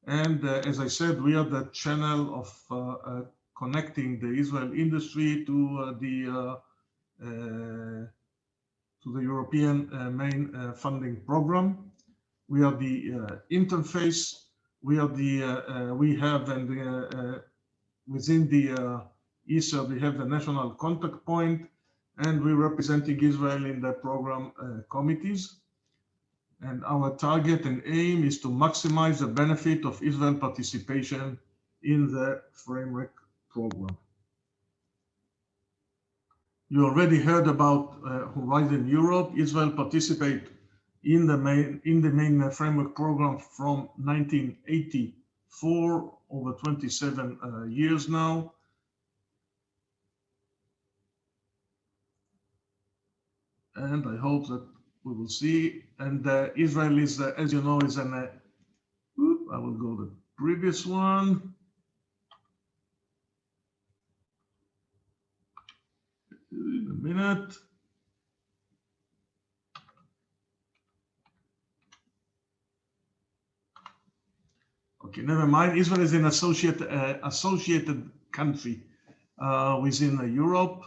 Speaker 8: And as I said, we are the channel of connecting the Israel industry to the European main funding program. We are the interface. We are the we have and within the ISERD we have the national contact point, and we're representing Israel in the program committees. And our target and aim is to maximize the benefit of Israel participation in the framework program. You already heard about Horizon Europe. Israel participate in the main framework program from 1984, over 27 years now. And I hope that we will see. And Israel is, as you know, is an, I will go to the previous one. In a minute. Okay, never mind. Israel is an associated country within Europe.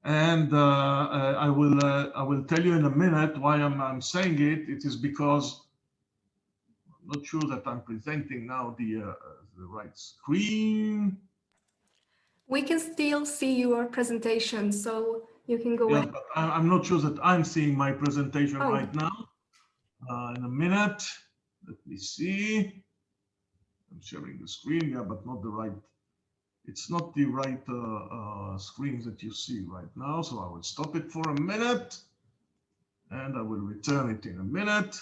Speaker 8: And I will tell you in a minute why I'm saying it. It is because I'm not sure that I'm presenting now the right screen.
Speaker 1: We can still see your presentation, so you can go ahead.
Speaker 8: But I'm not sure that I'm seeing my presentation right now. In a minute, let me see. I'm sharing the screen, yeah, but not the right. It's not the right screen that you see right now, so I will stop it for a minute and I will return it in a minute.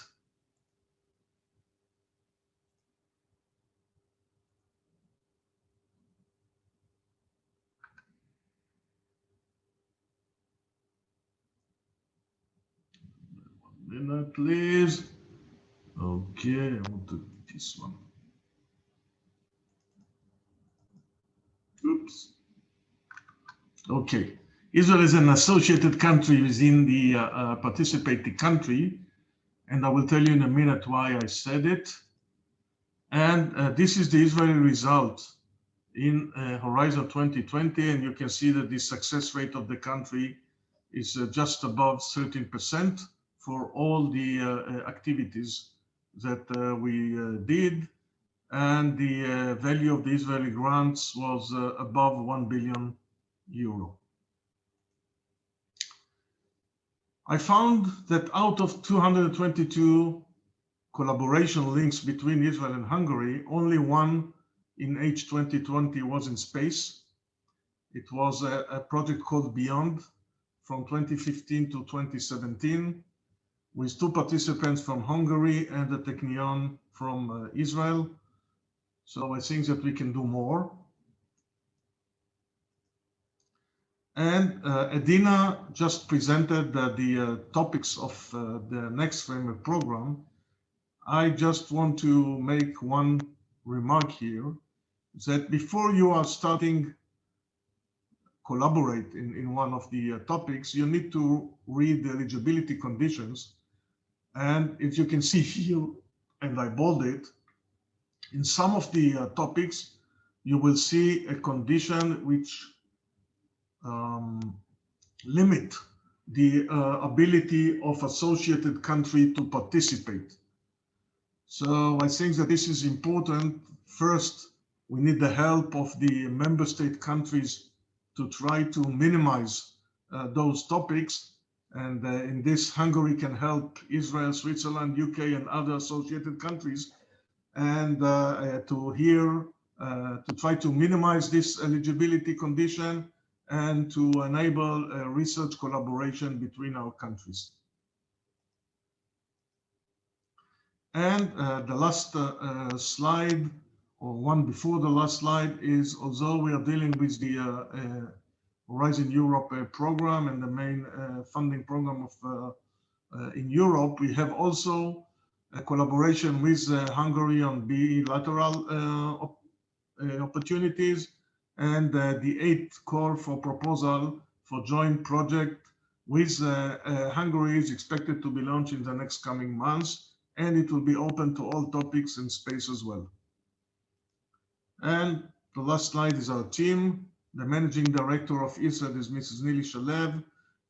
Speaker 8: One minute, please. Okay, I want to do this one. Oops. Okay. Israel is an associated country within the participating country, and I will tell you in a minute why I said it. And this is the Israeli result in Horizon 2020, and you can see that the success rate of the country is just above 13% for all the activities that we did. And the value of the Israeli grants was above €1 billion. I found that out of 222 collaboration links between Israel and Hungary, only one in H2020 was in space. It was a project called Beyond from 2015 to 2017, with 2 participants from Hungary and the Technion from Israel. So I think that we can do more. And Edina just presented the topics of the next framework program. I just want to make one remark here, that before you are starting collaborate in one of the topics, you need to read the eligibility conditions. And if you can see here, and I bold it, in some of the topics, you will see a condition which limit the ability of associated country to participate. So I think that this is important. First, we need the help of the member state countries to try to minimize those topics. And in this, Hungary can help Israel, Switzerland, UK, and other associated countries, and to try to minimize this eligibility condition and to enable research collaboration between our countries. And the last slide, or one before the last slide, is although we are dealing with the Horizon Europe program and the main funding program of in Europe. We have also a collaboration with Hungary on bilateral opportunities, and the 8th call for proposal for joint project with Hungary is expected to be launched in the next coming months, and it will be open to all topics and space as well. And the last slide is our team. The managing director of IFAT is Mrs. Nili Shalev.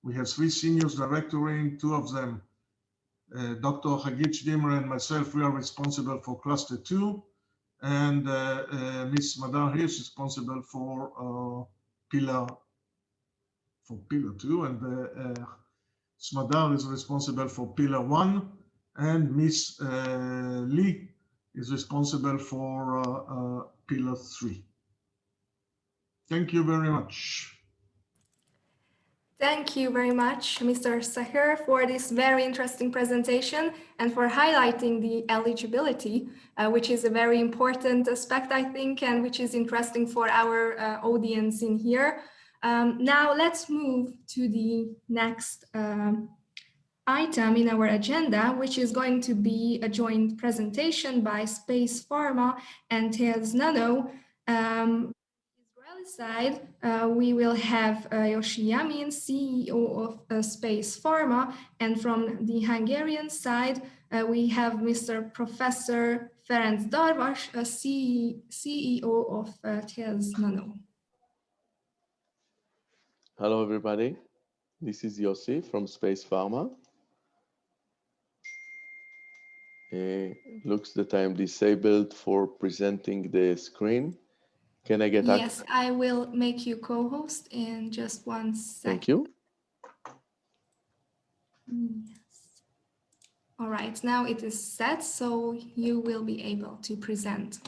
Speaker 8: We have 3 seniors directoring, 2 of them, Dr. Hagit Shdimer and myself, we are responsible for cluster 2, and Ms. Madar Hirsch is responsible for pillar 2, and Smadar is responsible for pillar 1, and Ms. Lee is responsible for pillar 3. Thank you very much.
Speaker 1: Thank you very much, Mr. Seker, for this very interesting presentation and for highlighting the eligibility, which is a very important aspect, I think, and which is interesting for our audience in here. Now let's move to the next item in our agenda, which is going to be a joint presentation by Space Pharma and Thales Nano. Side, we will have Yoshi Yamin, CEO of Space Pharma, and from the Hungarian side, we have Mr. Professor Ferenc Darvas, CEO of Thales Nano.
Speaker 9: Hello, everybody. This is Yossi from Space Pharma. Looks that I'm disabled for presenting the screen. Can I get
Speaker 1: Yes, I will make you co-host in just 1 second.
Speaker 9: Thank you.
Speaker 1: Yes. All right, now it is set, so you will be able to present.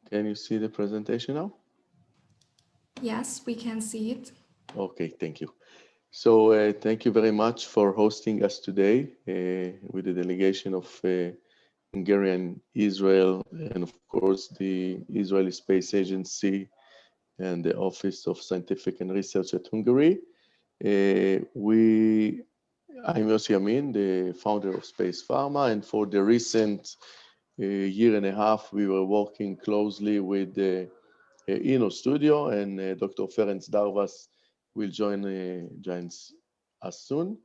Speaker 9: Can you see the presentation now?
Speaker 1: Yes, we can see it.
Speaker 9: Okay, thank you. So thank you very much for hosting us today with the delegation of Hungarian, Israel, and of course the Israeli Space Agency and the Office of Scientific and Research at Hungary. I'm Yossi Yamin, the founder of Space Pharma, and for the recent year and a half, we were working closely with the Inno Studio, and Dr. Ferenc Darvas will join us soon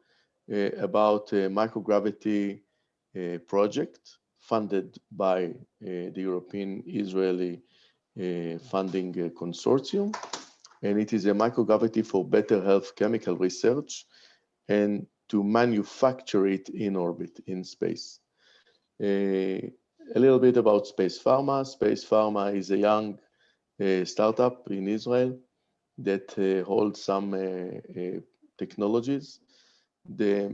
Speaker 9: about a microgravity project funded by the European Israeli funding consortium. And it is a microgravity for better health chemical research and to manufacture it in orbit, in space. A little bit about Space Pharma. Space Pharma is a young startup in Israel that holds some technologies. The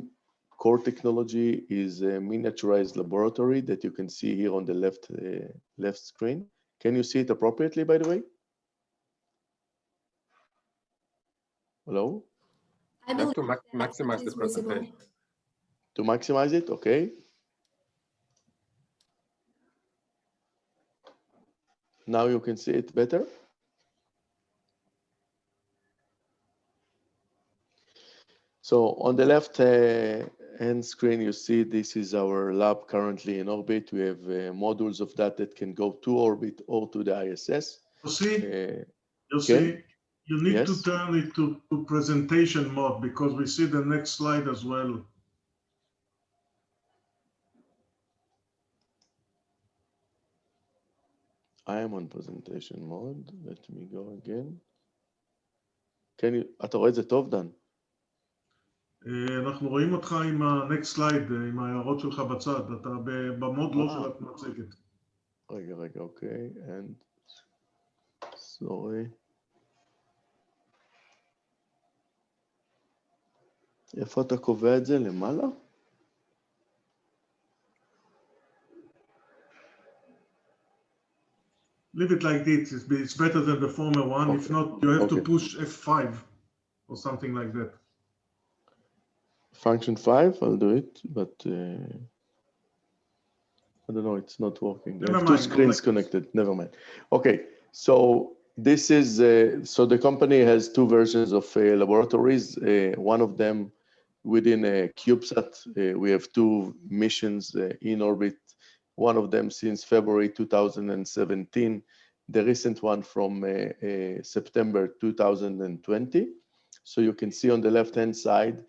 Speaker 9: core technology is a miniaturized laboratory that you can see here on the left screen. Can you see it appropriately, by the way? Hello?
Speaker 1: I
Speaker 10: have to
Speaker 1: believe
Speaker 10: maximize the presentation.
Speaker 1: visible.
Speaker 9: To maximize it, okay. Now you can see it better. So on the left hand screen, you see this is our lab currently in orbit. We have modules of that can go to orbit or to the ISS.
Speaker 8: Yossi, you need to turn it to presentation mode because we see the next slide as well.
Speaker 9: I am on presentation mode. Let me go again. Can you, אתה רואה את זה טוב, דן?
Speaker 8: אנחנו רואים אותך עם ה-next slide, עם ההערות שלך בצד, אתה במוד לא של המצגת.
Speaker 9: רגע, אוקיי, and sorry. איפה אתה קובע את זה? למעלה?
Speaker 8: Leave it like this, it's better than the former one. Okay. If not, you have to push F5 or something like that.
Speaker 9: Function 5, I'll do it, but I don't know, it's not working. I have two screens connected, never mind. Okay, so This is, so the company has two versions of laboratories. One of them within a CubeSat. We have two missions in orbit, one of them since February 2017, the recent one from September 2020. So you can see on the left-hand side,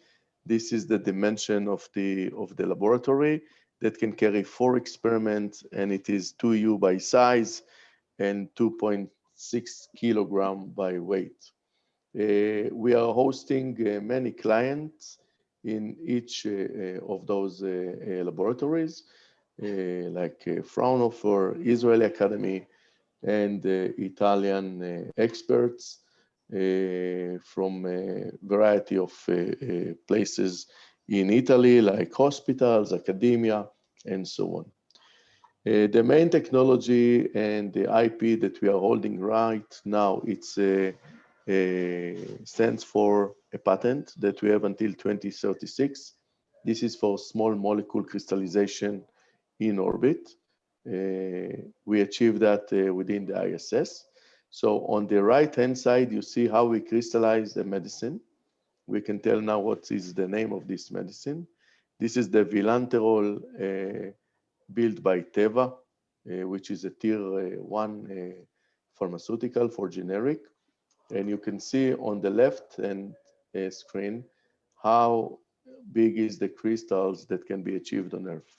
Speaker 9: this is the dimension of the laboratory that can carry 4 experiments, and it is 2U by size and 2.6 kilogram by weight. We are hosting many clients in each of those laboratories, like Fraunhofer, Israeli Academy, and Italian experts from a variety of places in Italy, like hospitals, academia, and so on. The main technology and the IP that we are holding right now, it's stands for a patent that we have until 2036. This is for small molecule crystallization in orbit. We achieved that within the ISS. So on the right-hand side, you see how we crystallize the medicine. We can tell now what is the name of this medicine. This is the vilanterol built by Teva, which is a tier 1 pharmaceutical for generic. And you can see on the left-hand screen how big is the crystals that can be achieved on Earth.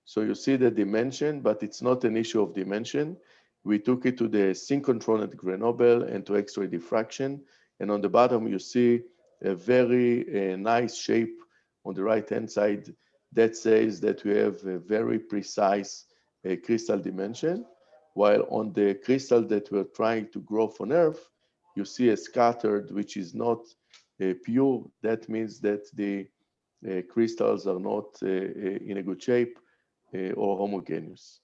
Speaker 9: So you see the dimension, but it's not an issue of dimension. We took it to the synchrotron Grenoble and to X-ray diffraction. And on the bottom, you see a very nice shape on the right-hand side that says that we have a very precise crystal dimension, while on the crystal that we're trying to grow on Earth, you see a scattered, which is not pure. That means that the crystals are not in a good shape or homogeneous.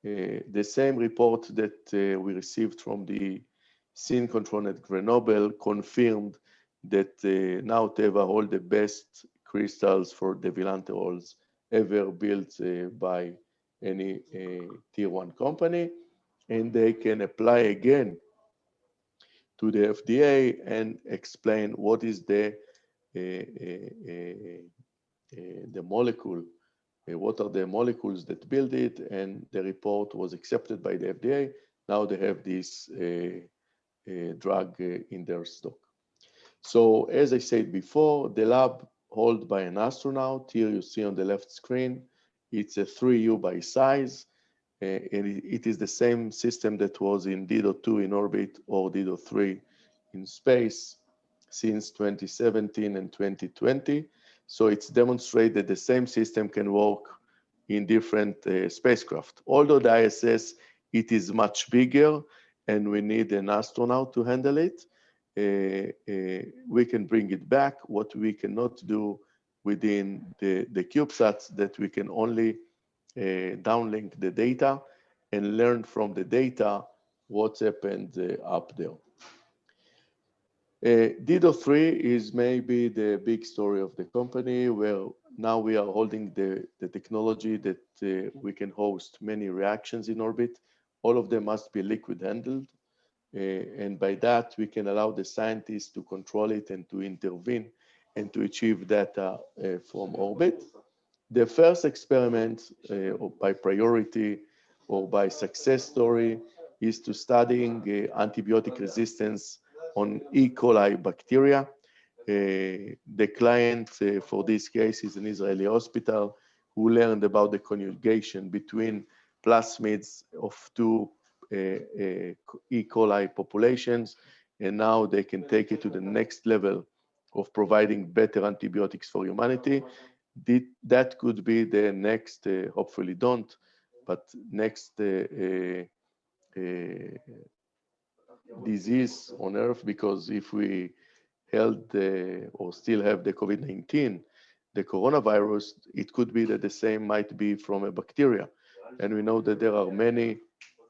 Speaker 9: The same report that we received from the synchrotron at Grenoble confirmed that now Teva hold the best crystals for the vilanterols ever built by any tier 1 company, and they can apply again to the FDA and explain what is the molecule, what are the molecules that build it, and the report was accepted by the FDA. Now they have this drug in their stock. So as I said before, the lab held by an astronaut, here you see on the left screen, it's a 3U by size, and it is the same system that was in Dido-2 in orbit or Dido-3 in space since 2017 and 2020. So it's demonstrated that the same system can work in different spacecraft. Although the ISS, it is much bigger and we need an astronaut to handle it, we can bring it back. What we cannot do within the CubeSats, that we can only downlink the data and learn from the data what's happened up there. Dido-3 is maybe the big story of the company, where now we are holding the technology that we can host many reactions in orbit. All of them must be liquid handled. And by that, we can allow the scientists to control it and to intervene and to achieve data from orbit. The first experiment by priority or by success story is to studying antibiotic resistance on E. coli bacteria. The client for this case is an Israeli hospital who learned about the conjugation between plasmids of 2 E. coli populations, and now they can take it to the next level of providing better antibiotics for humanity. That could be the next, hopefully don't, but next disease on Earth, because if we held or still have the COVID-19, the coronavirus, it could be that the same might be from a bacteria. And we know that there are many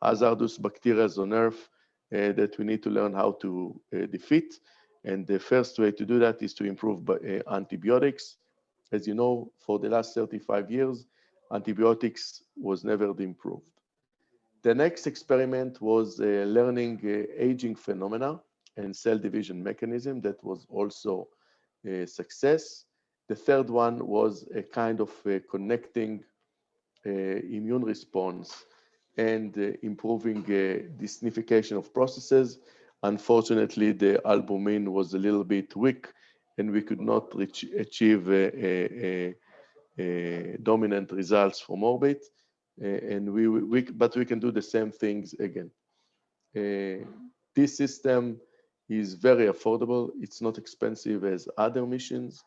Speaker 9: hazardous bacteria on Earth that we need to learn how to defeat. And the first way to do that is to improve antibiotics. As you know, for the last 35 years, antibiotics was never improved. The next experiment was learning aging phenomena and cell division mechanism. That was also a success. The third one was a kind of connecting immune response and improving designification of processes. Unfortunately, the albumin was a little bit weak and we could not achieve dominant results from orbit. But we can do the same things again. This system is very affordable. It's not expensive as other missions,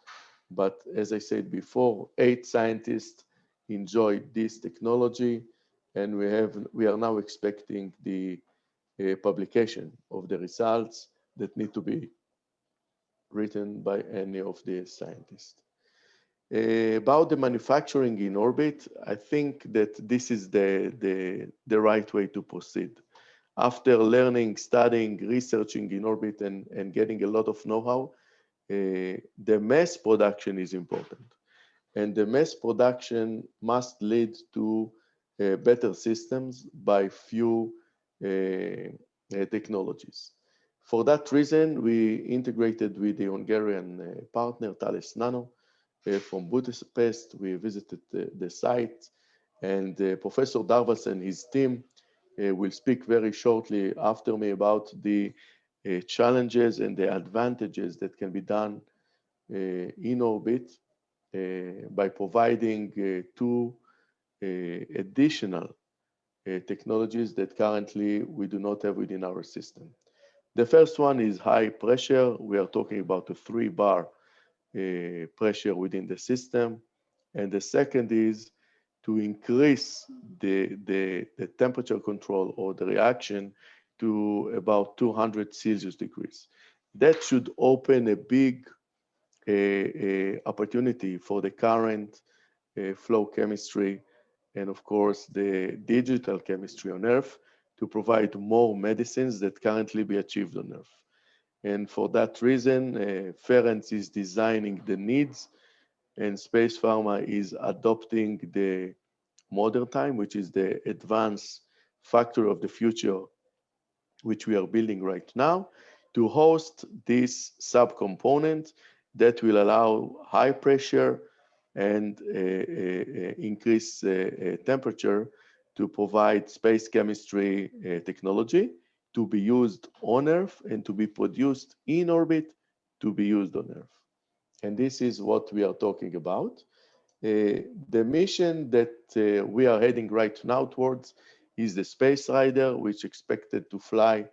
Speaker 9: but as I said before, 8 scientists enjoy this technology, and we are now expecting the publication of the results that need to be written by any of the scientists. About the manufacturing in orbit, I think that this is the right way to proceed. After learning, studying, researching in orbit and getting a lot of know-how, the mass production is important. And the mass production must lead to better systems by few technologies. For that reason, we integrated with the Hungarian partner, Thales Nano, from Budapest. We visited the site, and Professor Darvas and his team will speak very shortly after me about the challenges and the advantages that can be done in orbit by providing 2 additional technologies that currently we do not have within our system. The first one is high pressure. We are talking about a 3-bar pressure within the system. And the second is to increase the temperature control or the reaction to about 200 Celsius degrees. That should open a big opportunity for the current flow chemistry and of course the digital chemistry on Earth to provide more medicines that currently be achieved on Earth. And for that reason, Ferencz is designing the needs and Space Pharma is adopting the modern time, which is the advanced factory of the future, which we are building right now, to host this subcomponent that will allow high pressure and increase temperature to provide space chemistry technology to be used on Earth and to be produced in orbit to be used on Earth. And this is what we are talking about. The mission that we are heading right now towards is the Space Rider, which is expected to fly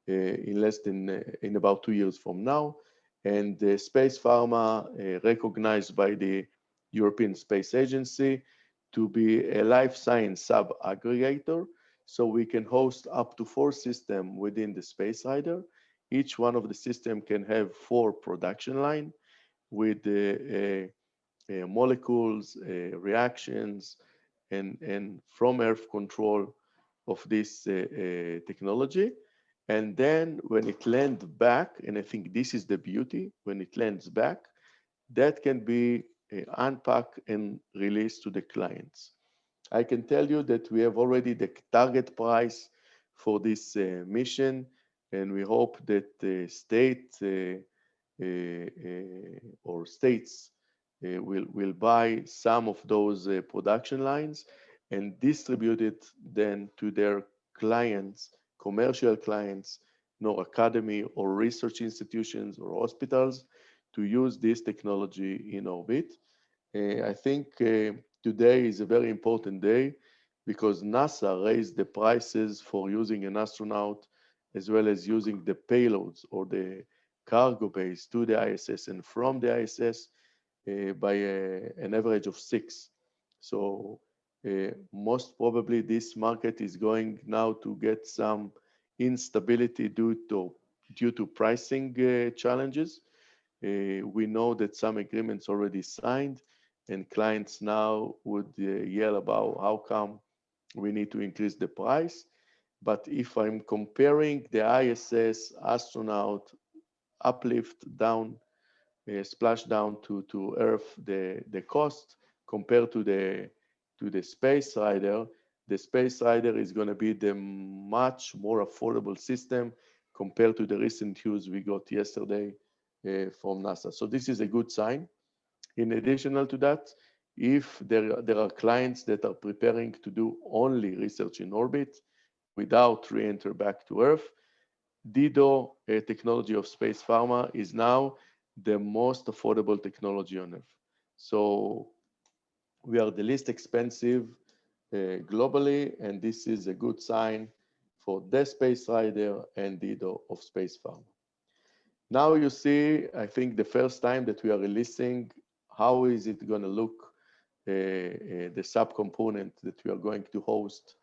Speaker 9: in about 2 years from now. And the Space Pharma recognized by the European Space Agency to be a life science sub-aggregator. So we can host up to 4 systems within the Space Rider. Each one of the systems can have 4 production lines with molecules, reactions, and from Earth control of this technology. And then when it lands back, and I think this is the beauty, when it lands back, that can be unpacked and released to the clients. I can tell you that we have already the target price for this mission, and we hope that the state or states will buy some of those production lines and distribute it then to their clients, commercial clients, academy or research institutions or hospitals to use this technology in orbit. I think today is a very important day because NASA raised the prices for using an astronaut as well as using the payloads or the cargo base to the ISS and from the ISS by an average of 6. So most probably this market is going now to get some instability due to pricing challenges. We know that some agreements already signed and clients now would yell about how come we need to increase the price. But if I'm comparing the ISS astronaut uplift down, splash down to Earth, the cost compared to the Space Rider, the Space Rider is going to be the much more affordable system compared to the recent news we got yesterday from NASA. So this is a good sign. In addition to that, if there are clients that are preparing to do only research in orbit without re-enter back to Earth, Dido technology of Space Pharma is now the most affordable technology on Earth. So we are the least expensive globally, and this is a good sign for the Space Rider and Dido of Space Pharma. Now you see, I think the first time that we are releasing, how is it going to look, the subcomponent that we are going to host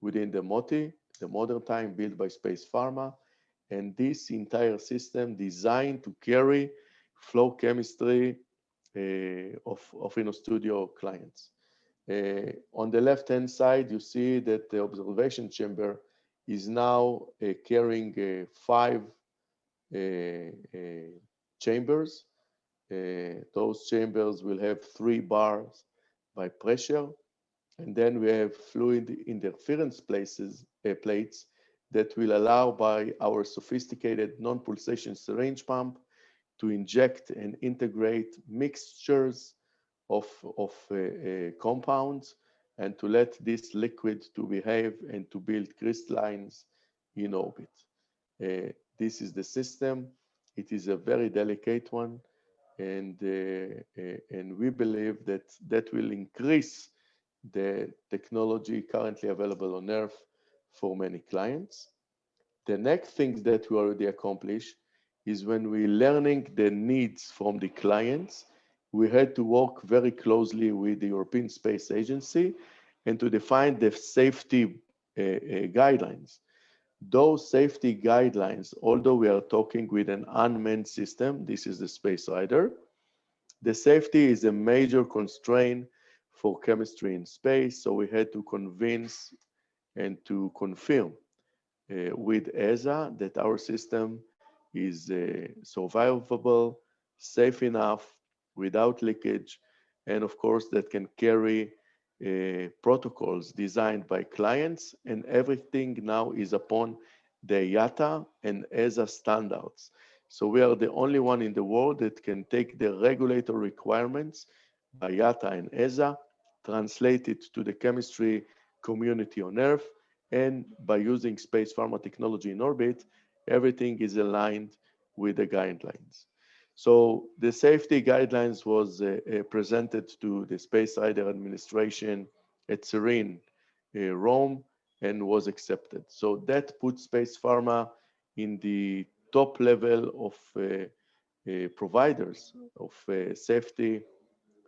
Speaker 9: within the MOTI, the Modern Time built by Space Pharma, and this entire system designed to carry flow chemistry of InnoStudio clients. On the left-hand side, you see that the observation chamber is now carrying 5 chambers. Those chambers will have 3 bars by pressure, and then we have fluid interference plates that will allow by our sophisticated non-pulsation syringe pump to inject and integrate mixtures of compounds and to let this liquid to behave and to build crystallines in orbit. This is the system. It is a very delicate one, and we believe that will increase the technology currently available on Earth for many clients. The next thing that we already accomplished is when we're learning the needs from the clients, we had to work very closely with the European Space Agency and to define the safety guidelines. Those safety guidelines, although we are talking with an unmanned system, this is the Space Rider, the safety is a major constraint for chemistry in space, so we had to convince and to confirm with ESA that our system is survivable, safe enough, without leakage, and of course that can carry protocols designed by clients, and everything now is upon the IATA and ESA standards. So we are the only one in the world that can take the regulatory requirements by IATA and ESA, translate it to the chemistry community on Earth, and by using Space Pharma technology in orbit, everything is aligned with the guidelines. So the safety guidelines was presented to the Space Rider administration at Serene, Rome, and was accepted. So that puts Space Pharma in the top level of providers of safety,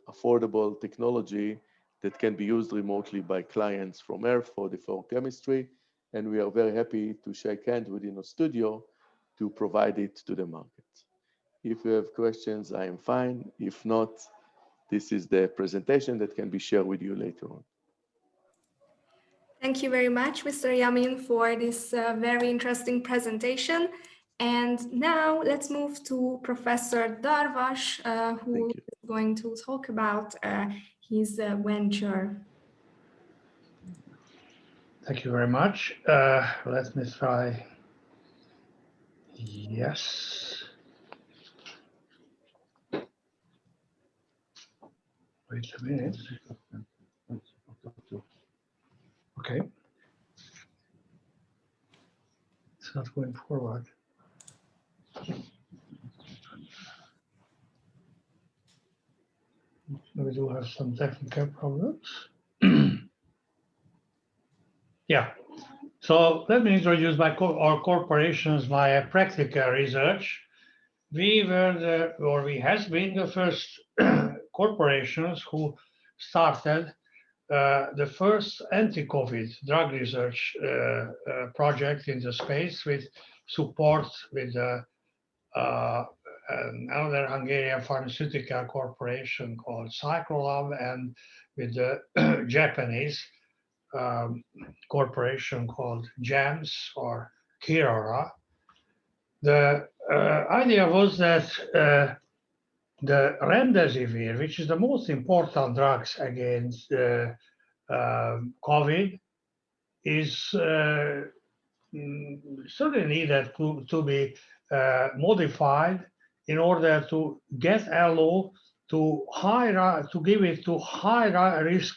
Speaker 9: affordable technology that can be used remotely by clients from Earth for the flow chemistry. And we are very happy to shake hands with InnoStudio to provide it to the market. If you have questions, I am fine. If not, this is the presentation that can be shared with you later on.
Speaker 1: Thank you very much, Mr. Yamin, for this very interesting presentation. And now let's move to Professor Darvas, who is going to talk about his venture.
Speaker 10: Thank you very much. Let me try. Yes. Wait a minute. Okay. It's not going forward. We do have some technical problems. Yeah. So let me introduce our corporation's practical research. We has been the first corporations who started the first anti-COVID drug research project in the space with support with another Hungarian pharmaceutical corporation called Cyclolab and with the Japanese corporation called GEMS or Kirara. The idea was that the remdesivir, which is the most important drugs against COVID, is certainly needed to be modified in order to get LO to give it to high risk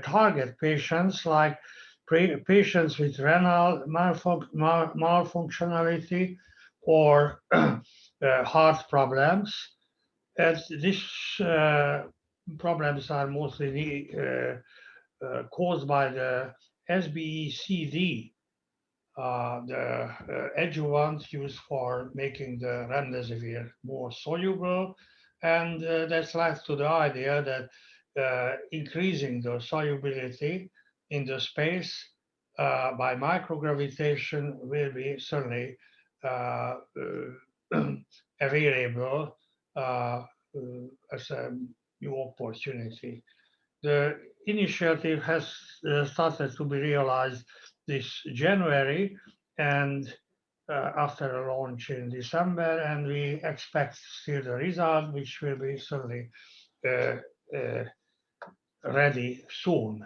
Speaker 10: target patients, like patients with renal malfunctionality or heart problems. As these problems are mostly caused by the SBECD, the adjuvant used for making the remdesivir more soluble, and that's led to the idea that increasing the solubility in the space by microgravitation will be certainly available as a new opportunity. The initiative has started to be realized this January, and after a launch in December, and we expect still the result, which will be certainly ready soon.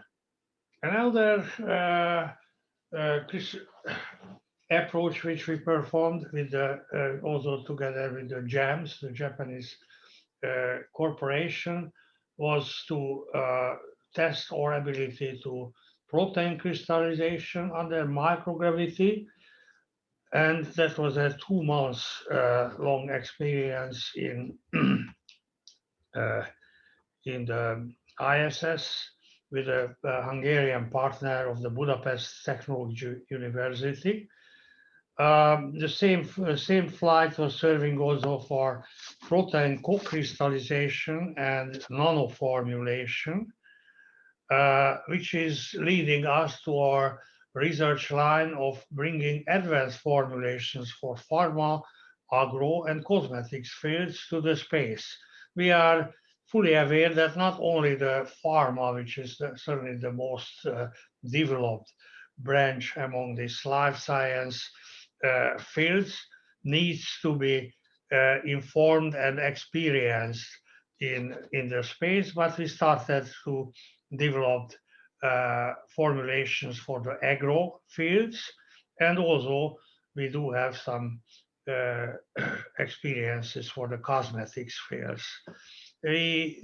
Speaker 10: Another approach which we performed with also together with the JAMS, the Japanese corporation, was to test our ability to protein crystallization under microgravity. And that was a 2 months long experience in the ISS with a Hungarian partner of the Budapest Technology University. The same flight was serving also for protein co-crystallization and nanoformulation, which is leading us to our research line of bringing advanced formulations for pharma, agro, and cosmetics fields to the space. We are fully aware that not only the pharma, which is certainly the most developed branch among these life science fields, needs to be informed and experienced in the space, but we started to develop formulations for the agro fields, and also we do have some experiences for the cosmetics fields. We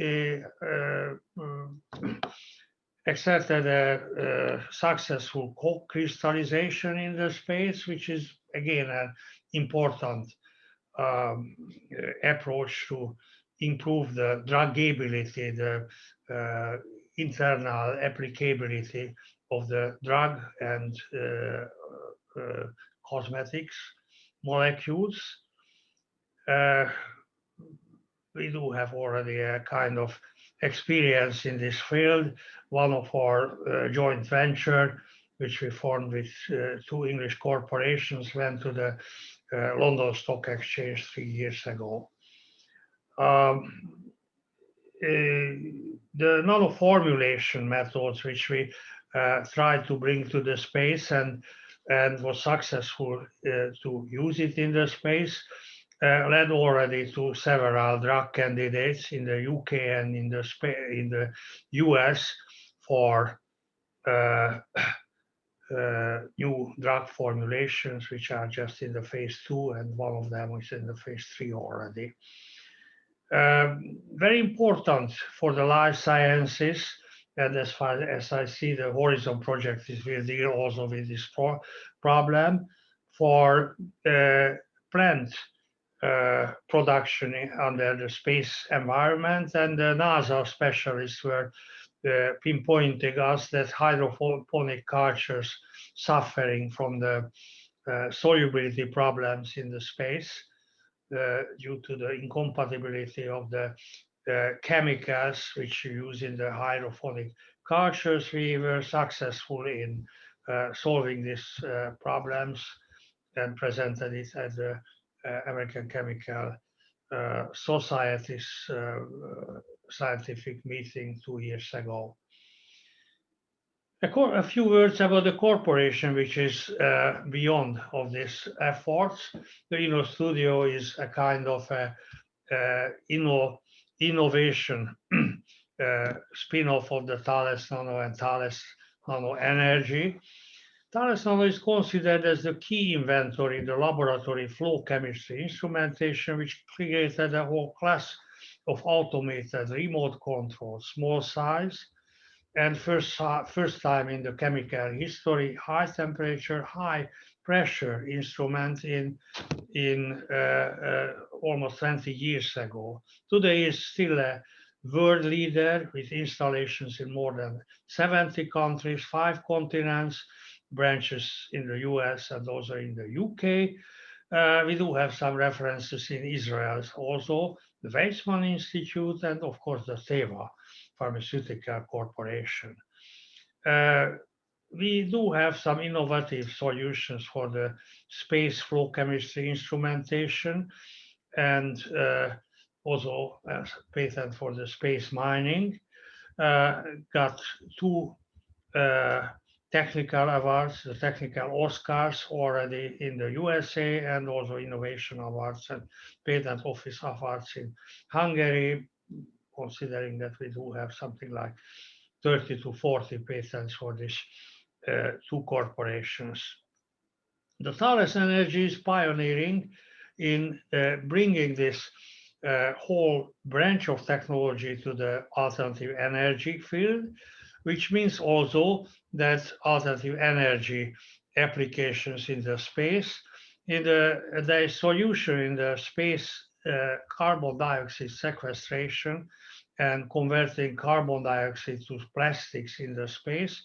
Speaker 10: accepted a successful co-crystallization in the space, which is again an important approach to improve the druggability, the internal applicability of the drug and cosmetics molecules. We do have already a kind of experience in this field. One of our joint venture, which we formed with 2 English corporations, went to the London Stock Exchange 3 years ago. The nanoformulation methods which we tried to bring to the space and was successful to use it in the space led already to several drug candidates in the UK and in the US for new drug formulations, which are just in the phase 2, and one of them is in the phase 3 already. Very important for the life sciences, and as far as I see, the Horizon project will deal also with this problem for plant production under the space environment, and the NASA specialists were pinpointing us that hydroponic cultures suffering from the solubility problems in the space due to the incompatibility of the chemicals which you use in the hydroponic cultures. We were successful in solving these problems and presented it at the American Chemical Society's scientific meeting 2 years ago. A few words about the corporation, which is beyond of these efforts. The Inno Studio is a kind of innovation spin-off of the Thales Nano and Thales nanoenergy. Thales Nano is considered as the key inventor in the laboratory flow chemistry instrumentation, which created a whole class of automated remote control, small size, and first time in the chemical history, high temperature, high pressure instrument in almost 20 years ago. Today is still a world leader with installations in more than 70 countries, 5 continents, branches in the US and also in the UK. We do have some references in Israel also, the Weizmann Institute, and of course the Teva Pharmaceutical Corporation. We do have some innovative solutions for the space flow chemistry instrumentation, and also a patent for the space mining. Got 2 technical awards, the technical Oscars already in the USA, and also innovation awards and patent office awards in Hungary, considering that we do have something like 30 to 40 patents for these 2 corporations. The Thales Energy is pioneering in bringing this whole branch of technology to the alternative energy field, which means also that alternative energy applications in the space, in the solution in the space carbon dioxide sequestration and converting carbon dioxide to plastics in the space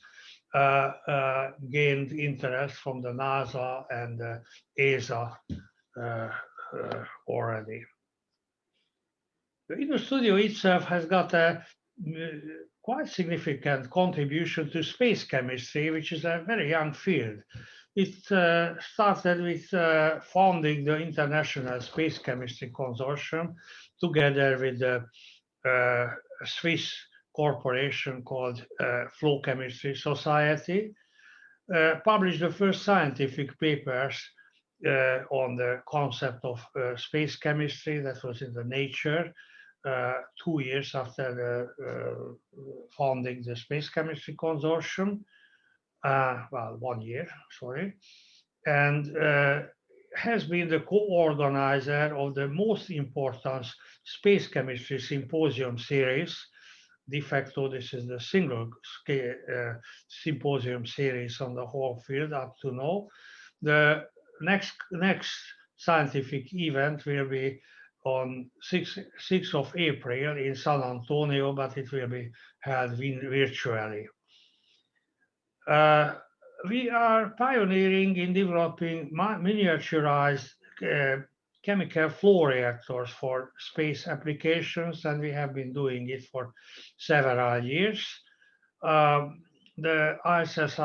Speaker 10: gained interest from the NASA and the ESA already. The InnoStudio itself has got a quite significant contribution to space chemistry, which is a very young field. It started with founding the International Space Chemistry Consortium together with the Swiss corporation called Flow Chemistry Society, published the first scientific papers on the concept of space chemistry. That was in the Nature, 2 years after founding the Space Chemistry Consortium. Well, 1 year, sorry, and has been the co-organizer of the most important space chemistry symposium series. De facto, this is the single scale symposium series on the whole field up to now. The next scientific event will be on 6th of April in San Antonio, but it will be held virtually. We are pioneering in developing miniaturized chemical flow reactors for space applications, and we have been doing it for several years. The ISSIS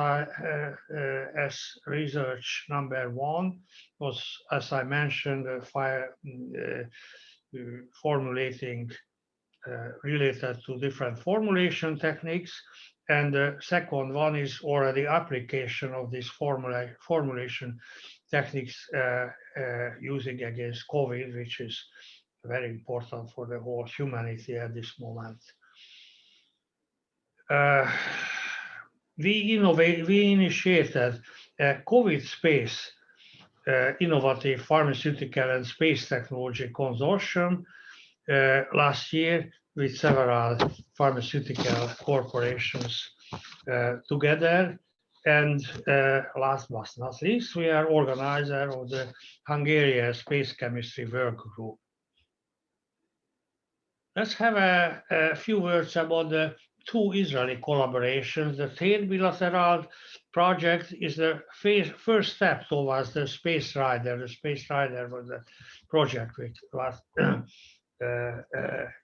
Speaker 10: research number 1 was, as I mentioned, formulating related to different formulation techniques. And the second one is already application of this formulation techniques using against COVID, which is very important for the whole humanity at this moment. We initiated a COVID space innovative pharmaceutical and space technology consortium last year with several pharmaceutical corporations together. And last but not least, we are organizer of the Hungarian Space Chemistry Work Group. Let's have a few words about the 2 Israeli collaborations. The third bilateral project is the first step towards the Space Rider. The Space Rider was the project which last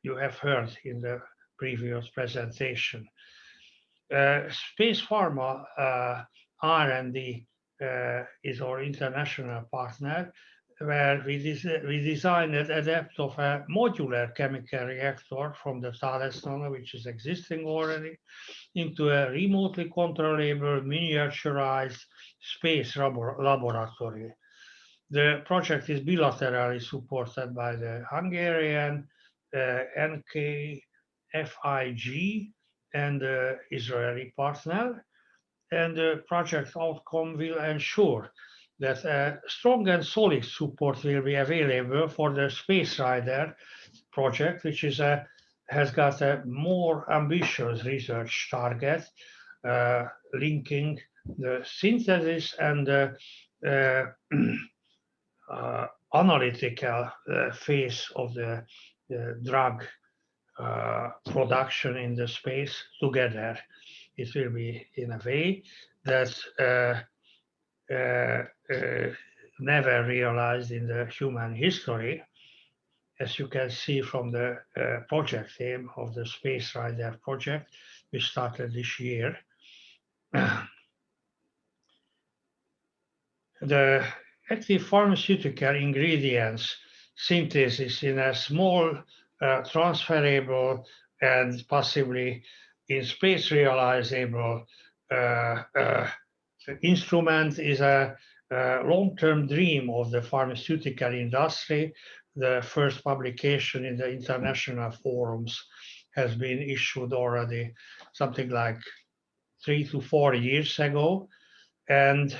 Speaker 10: you have heard in the previous presentation. Space Pharma R&D is our international partner, where we designed and adapt of a modular chemical reactor from the Thales Nano, which is existing already, into a remotely controllable miniaturized space laboratory. The project is bilaterally supported by the Hungarian NKFIG and the Israeli partner. and the project outcome will ensure that a strong and solid support will be available for the Space Rider project, which has got a more ambitious research target, linking the synthesis and the analytical phase of the drug production in the space together. It will be in a way that never realized in the human history. As you can see from the project name of the Space Rider project, which started this year. The active pharmaceutical ingredients synthesis in a small, transferable, and possibly in space realizable instrument is a long-term dream of the pharmaceutical industry. The first publication in the international forums has been issued already something like 3 to 4 years ago. And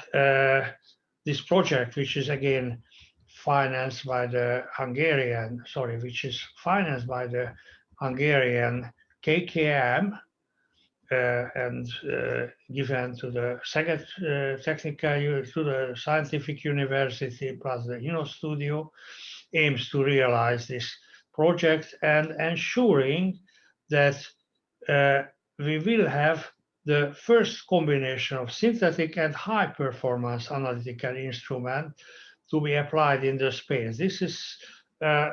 Speaker 10: this project, which is again financed by the Hungarian, which is financed by the Hungarian KKM and given to the Seker Technical, to the Scientific University plus the Inno Studio, aims to realize this project and ensuring that we will have the first combination of synthetic and high performance analytical instrument to be applied in the space. This is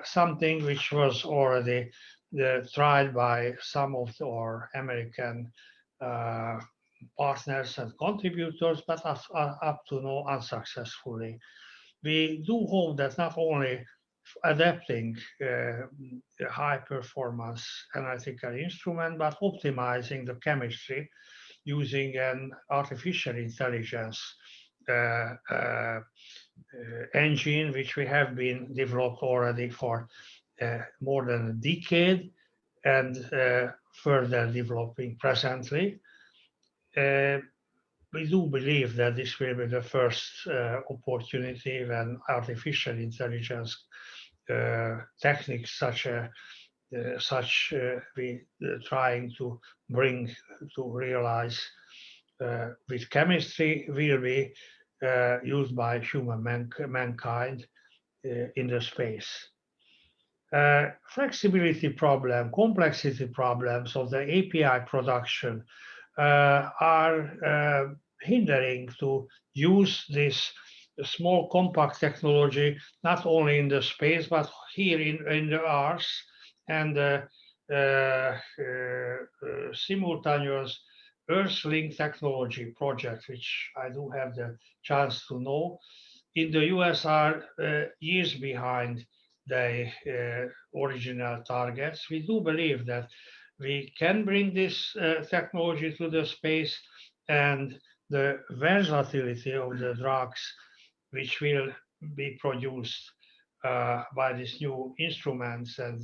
Speaker 10: something which was already tried by some of our American partners and contributors, but up to now unsuccessfully. We do hope that not only adapting a high performance analytical instrument, but optimizing the chemistry using an artificial intelligence engine, which we have been developed already for more than a decade and further developing presently. We do believe that this will be the first opportunity when artificial intelligence techniques such we trying to bring to realize with chemistry will be used by mankind in the space. Flexibility problem, complexity problems of the API production are hindering to use this small compact technology, not only in the space, but here in the Earth, and simultaneous Earth-Link technology project, which I do have the chance to know, in the US are years behind the original targets. We do believe that we can bring this technology to the space, and the versatility of the drugs which will be produced by these new instruments and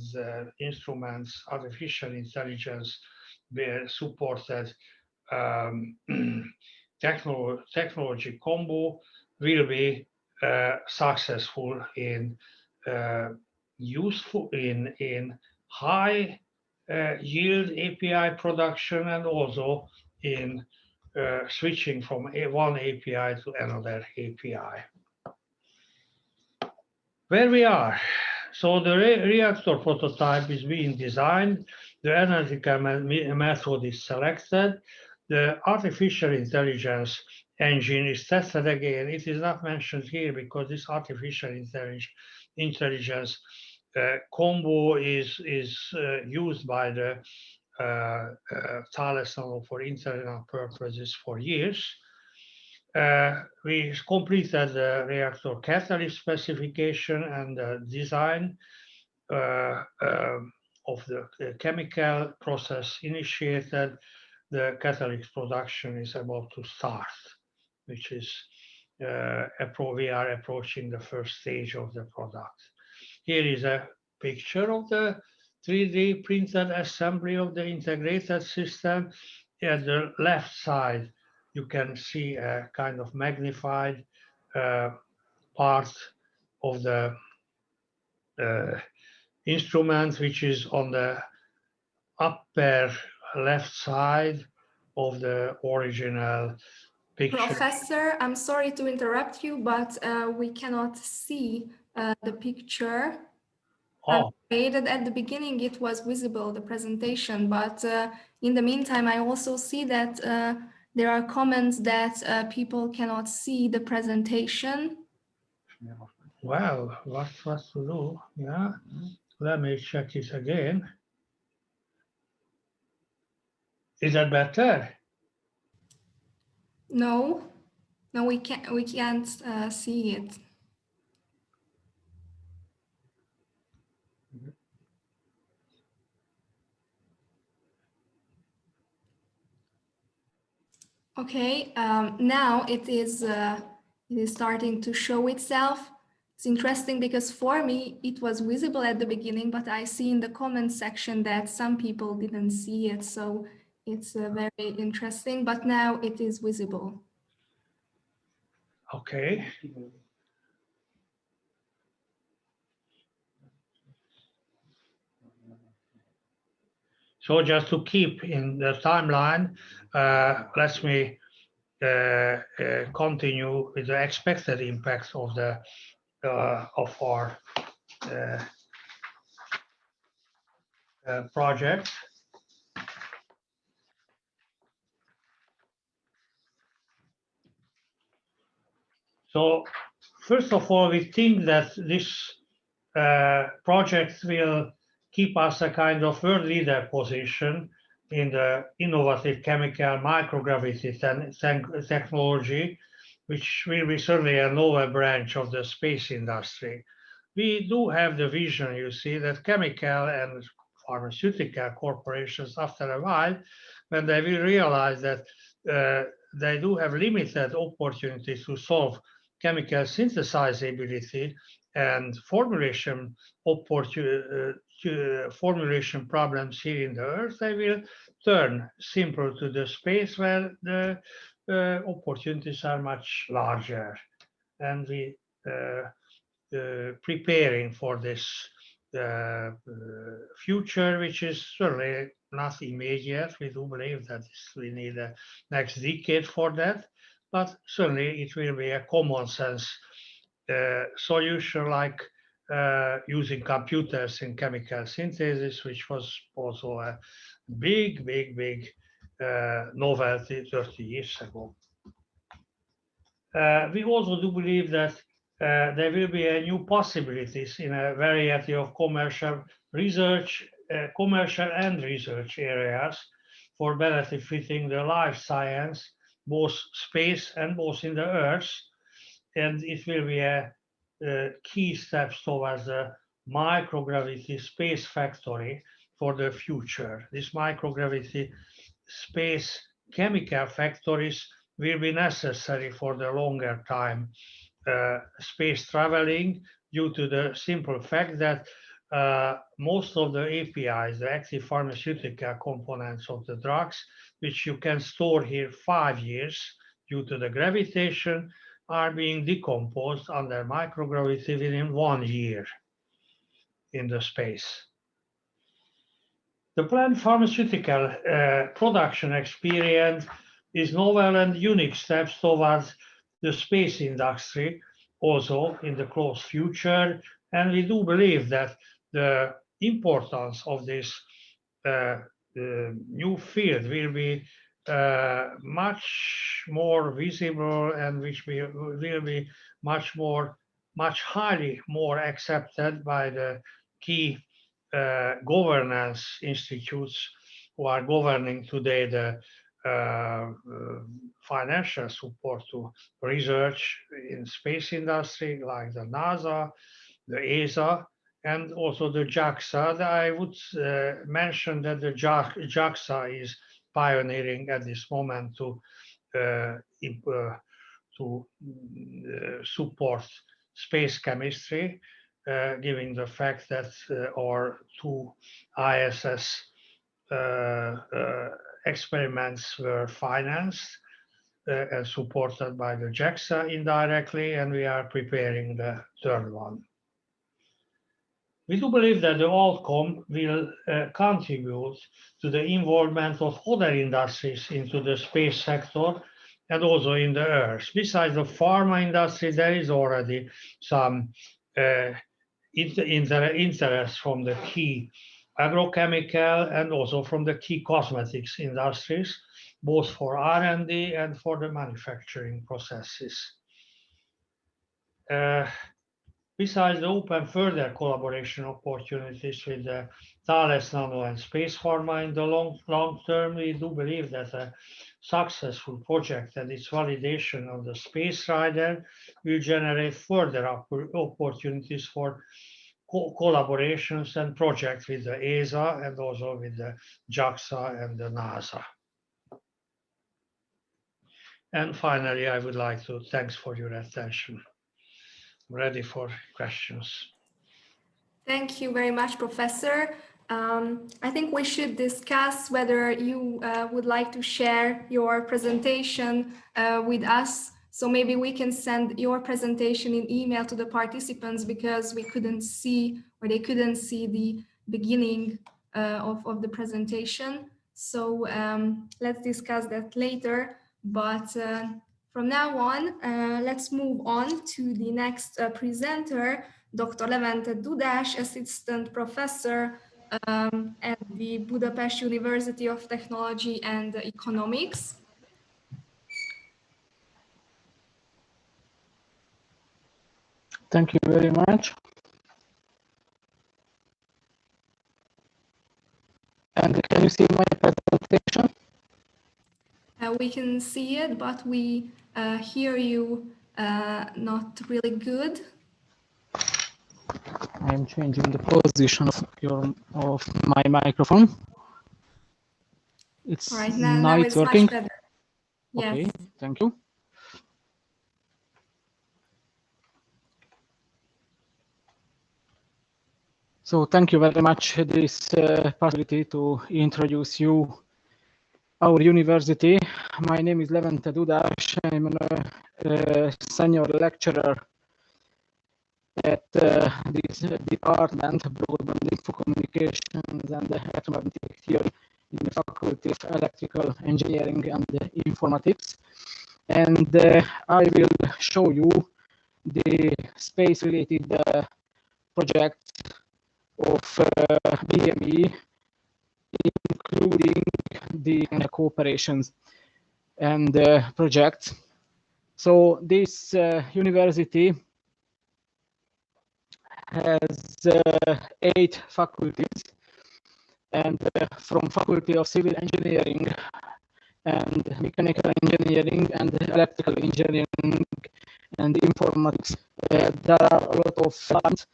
Speaker 10: artificial intelligence supported technology combo will be successful in useful in high yield API production, and also in switching from one API to another API. Where we are. So the reactor prototype is being designed, the analytical method is selected, the artificial intelligence engine is tested again. It is not mentioned here because this artificial intelligence combo is used by the Thales for internal purposes for years. We completed the reactor catalyst specification and the design of the chemical process initiated. The catalyst production is about to start, which is we are approaching the first stage of the product. Here is a picture of the 3D printed assembly of the integrated system. At the left side, you can see a kind of magnified part of the instrument, which is on the upper left side of the original picture.
Speaker 1: Professor, I'm sorry to interrupt you, but we cannot see the picture. I'm afraid that at the beginning it was visible, the presentation, but in the meantime, I also see that there are comments that people cannot see the presentation.
Speaker 10: Well, what to do? Yeah, let me check it again. Is that better?
Speaker 1: No, we can't see it. Okay, now it is starting to show itself. It's interesting because for me it was visible at the beginning, but I see in the comment section that some people didn't see it, so it's very interesting. But now it is visible.
Speaker 10: Okay. So just to keep in the timeline, let me continue with the expected impact of the of our project. So first of all, we think that this project will keep us a kind of world leader position in the innovative chemical microgravity technology, which will be certainly a novel branch of the space industry. We do have the vision, you see, that chemical and pharmaceutical corporations, after a while, when they will realize that they do have limited opportunities to solve chemical synthesizability and formulation problems here in the Earth, they will turn simply to the space where the opportunities are much larger. And we preparing for this future, which is certainly not immediate. We do believe that we need a next decade for that, but certainly it will be a common sense solution, like using computers in chemical synthesis, which was also a big novelty 30 years ago. We also do believe that there will be new possibilities in a variety of commercial and research areas for benefiting the life science, both space and both in the Earth. And it will be a key steps towards the microgravity space factory for the future. This microgravity space chemical factories will be necessary for the longer time space traveling, due to the simple fact that most of the APIs, the active pharmaceutical components of the drugs, which you can store here 5 years due to the gravitation, are being decomposed under microgravity within 1 year in the space. The planned pharmaceutical production experience is novel and unique steps towards the space industry, also in the close future. And we do believe that the importance of this new field will be much more visible, and which will be much highly more accepted by the key governance institutes who are governing today the financial support to research in space industry, like the NASA, the ESA, and also the JAXA. I would mention that the JAXA is pioneering at this moment to support space chemistry, given the fact that our 2 ISS experiments were financed. and supported by the JAXA indirectly, and we are preparing the third one. We do believe that the outcome will contribute to the involvement of other industries into the space sector and also in the Earth. Besides the pharma industry, there is already some interest from the key agrochemical and also from the key cosmetics industries, both for R&D and for the manufacturing processes. Besides the open further collaboration opportunities with the Thales Nano and Space Pharma in the long term, we do believe that a successful project and its validation of the Space Rider will generate further opportunities for collaborations and projects with the ESA and also with the JAXA and the NASA. And finally, I would like to thanks for your attention. I'm ready for questions.
Speaker 1: Thank you very much, Professor. I think we should discuss whether you would like to share your presentation with us. So maybe we can send your presentation in email to the participants because we couldn't see, or they couldn't see the beginning of the presentation. So let's discuss that later. But from now on, let's move on to the next presenter, Dr. Levente Dudás, Assistant Professor at the Budapest University of Technology and Economics.
Speaker 11: Thank you very much. And can you see my presentation?
Speaker 1: We can see it, but we hear you not really good.
Speaker 11: I'm changing the position of my microphone. It's
Speaker 1: right,
Speaker 11: now it's working.
Speaker 1: Much better.
Speaker 11: Okay,
Speaker 1: yes.
Speaker 11: Thank you. So thank you very much for this possibility to introduce you our university. My name is Levente Dudás. I'm a senior lecturer at this department, Broadband Info Communications and Electromagnetic Theory in the Faculty of Electrical Engineering and Informatics. And I will show you the space-related projects of BME, including the cooperations and projects. So this university has 8 faculties, and from Faculty of Civil Engineering and Mechanical Engineering and Electrical Engineering and Informatics, there are a lot of students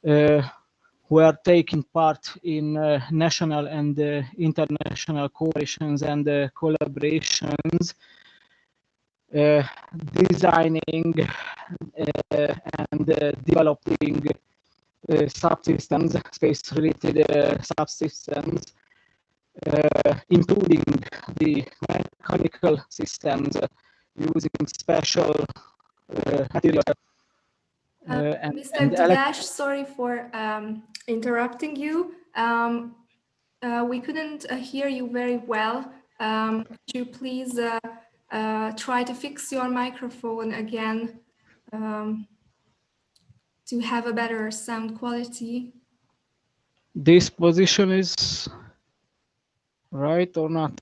Speaker 11: who are taking part in national and international cooperations and collaborations, designing and developing subsystems, space-related subsystems, including the mechanical systems using special materials.
Speaker 1: Mr. Dudás, sorry for interrupting you. We couldn't hear you very well. Could you please try to fix your microphone again to have a better sound quality?
Speaker 11: This position is right or not?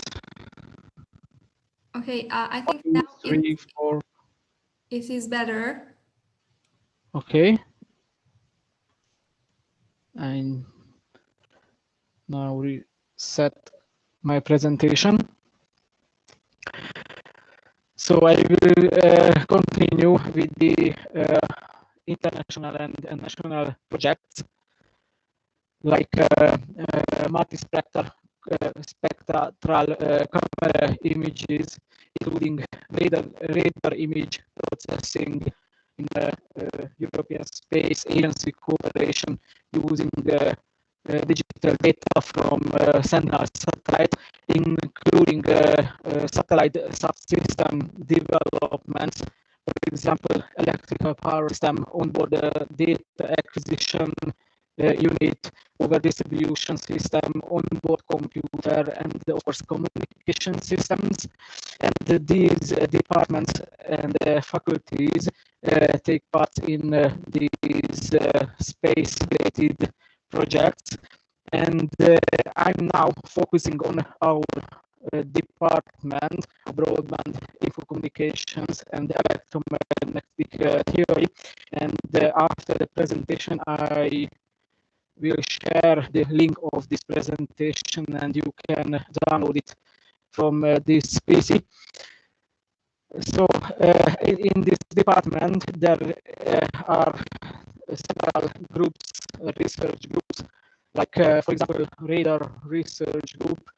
Speaker 1: Okay, I think now
Speaker 11: 3, 4.
Speaker 1: It is better.
Speaker 11: Okay. And now reset my presentation. So I will continue with the international and national projects like multispectral camera images, including radar image processing in the European Space Agency cooperation using digital data from Sentinel satellite, including satellite subsystem developments, for example, electrical power system, onboard data acquisition unit, over distribution system, onboard computer, and of course communication systems. And these departments and faculties take part in these space-related projects. And I'm now focusing on our department, broadband info communications and electromagnetic theory. And after the presentation, I will share the link of this presentation, and you can download it from this PC. So in this department, there are several groups, research groups, like for example, radar research group.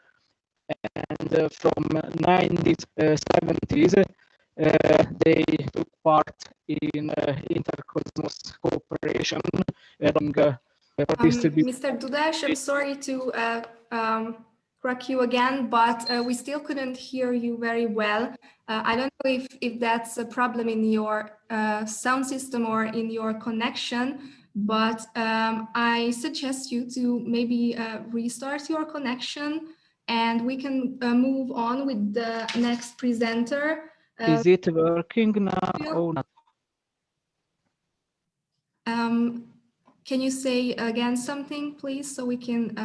Speaker 11: And from 1970s, they took part in intercosmos cooperation among
Speaker 1: Mr. Dudas, I'm sorry to correct you again, but we still couldn't hear you very well. I don't know if that's a problem in your sound system or in your connection, but I suggest you to maybe restart your connection, and we can move on with the next presenter.
Speaker 11: Is it working now or not?
Speaker 1: Can you say again something, please, so we can...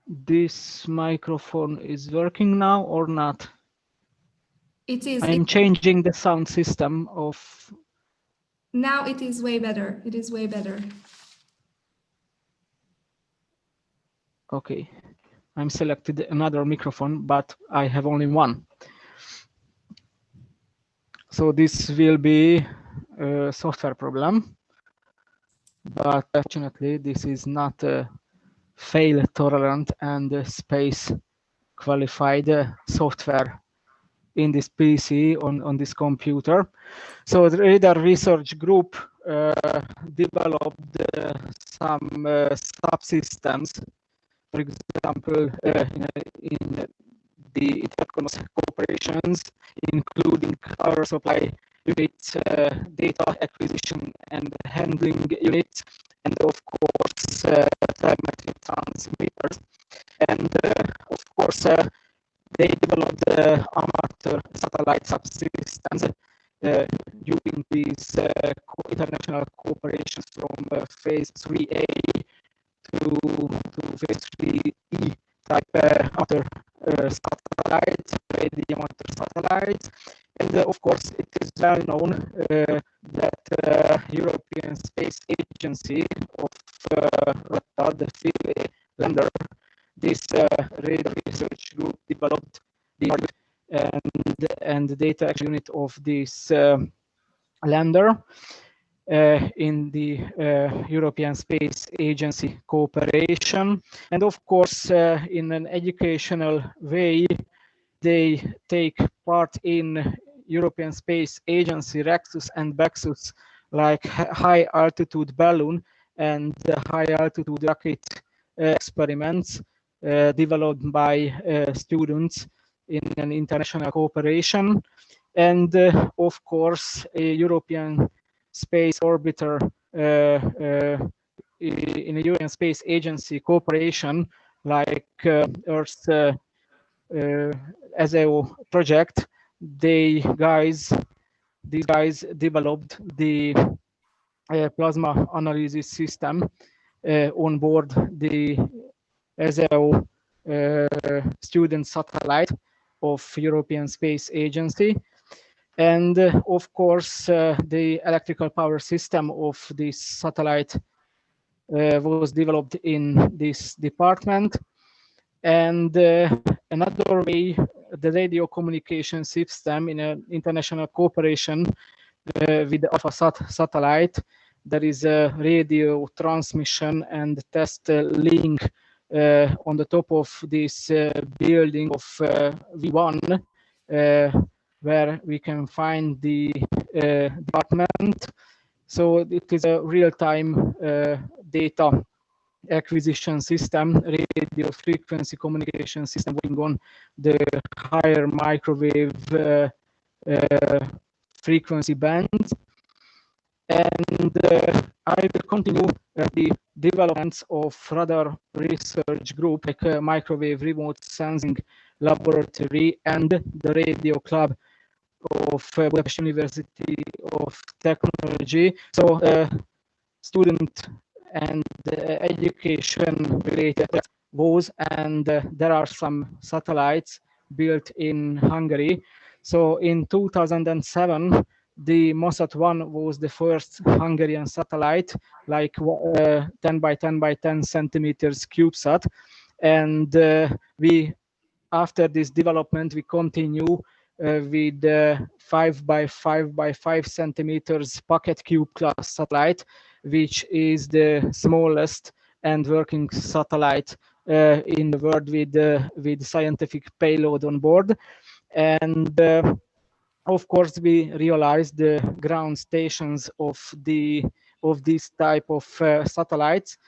Speaker 11: This microphone is working now or not?
Speaker 1: It is.
Speaker 11: I'm changing the sound system of...
Speaker 1: Now it is way better. It is way better.
Speaker 11: Okay. I'm selected another microphone, but I have only one. So this will be a software problem. But fortunately, this is not a fail-tolerant and space-qualified software in this PC on this computer. So the radar research group developed some subsystems, for example, in the intercosmos cooperations, including power supply units, data acquisition and handling units, and of course telemetry transmitters. And of course they developed amateur satellite subsystems using these international cooperations from phase 3A to phase 3E type amateur satellites, radio amateur satellites. And of course, it is well known that European Space Agency of Rotterdam, the Philae lander, this radar research group developed the and data action unit of this lander in the European Space Agency cooperation. And of course, in an educational way, they take part in European Space Agency Rexus and Bexus, like high altitude balloon and high altitude rocket experiments developed by students in an international cooperation. And of course, a European Space Orbiter in a European Space Agency cooperation, like Earth's SAO project. These guys developed the plasma analysis system on board the SAO student satellite of European Space Agency. And of course, the electrical power system of this satellite was developed in this department. And another way, the radio communication system in an international cooperation with the AlphaSat satellite, there is a radio transmission and test link on the top of this building of V1, where we can find the department. So it is a real-time data acquisition system, radio frequency communication system working on the higher microwave frequency bands. And I will continue the developments of radar research group like Microwave Remote Sensing Laboratory and the Radio Club of Budapest University of Technology. So student and education related was, and there are some satellites built in Hungary. So in 2007, the Mossad-1 was the first Hungarian satellite, like 10 by 10 by 10 centimeters CubeSat. And we, after this development, we continue with 5 by 5 by 5 centimeters Pocket Cube class satellite, which is the smallest and working satellite in the world with scientific payload on board. And of course, we realized the ground stations of this type of satellites.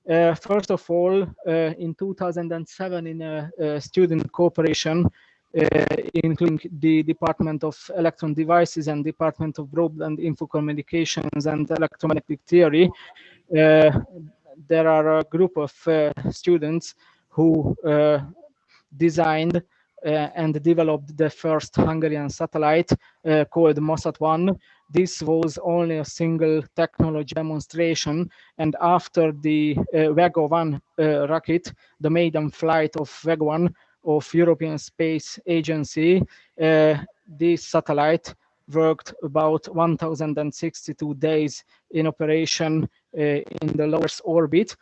Speaker 11: First of all, in 2007, in a student cooperation, including the Department of Electron Devices and Department of Broadband Info Communications and Electromagnetic Theory, there are a group of students who designed and developed the first Hungarian satellite called Mossad-1. This was only a single technology demonstration, and after the Vega-1 rocket, the maiden flight of Vega-1 of European Space Agency, this satellite worked about 1,062 days in operation in the low Earth orbit.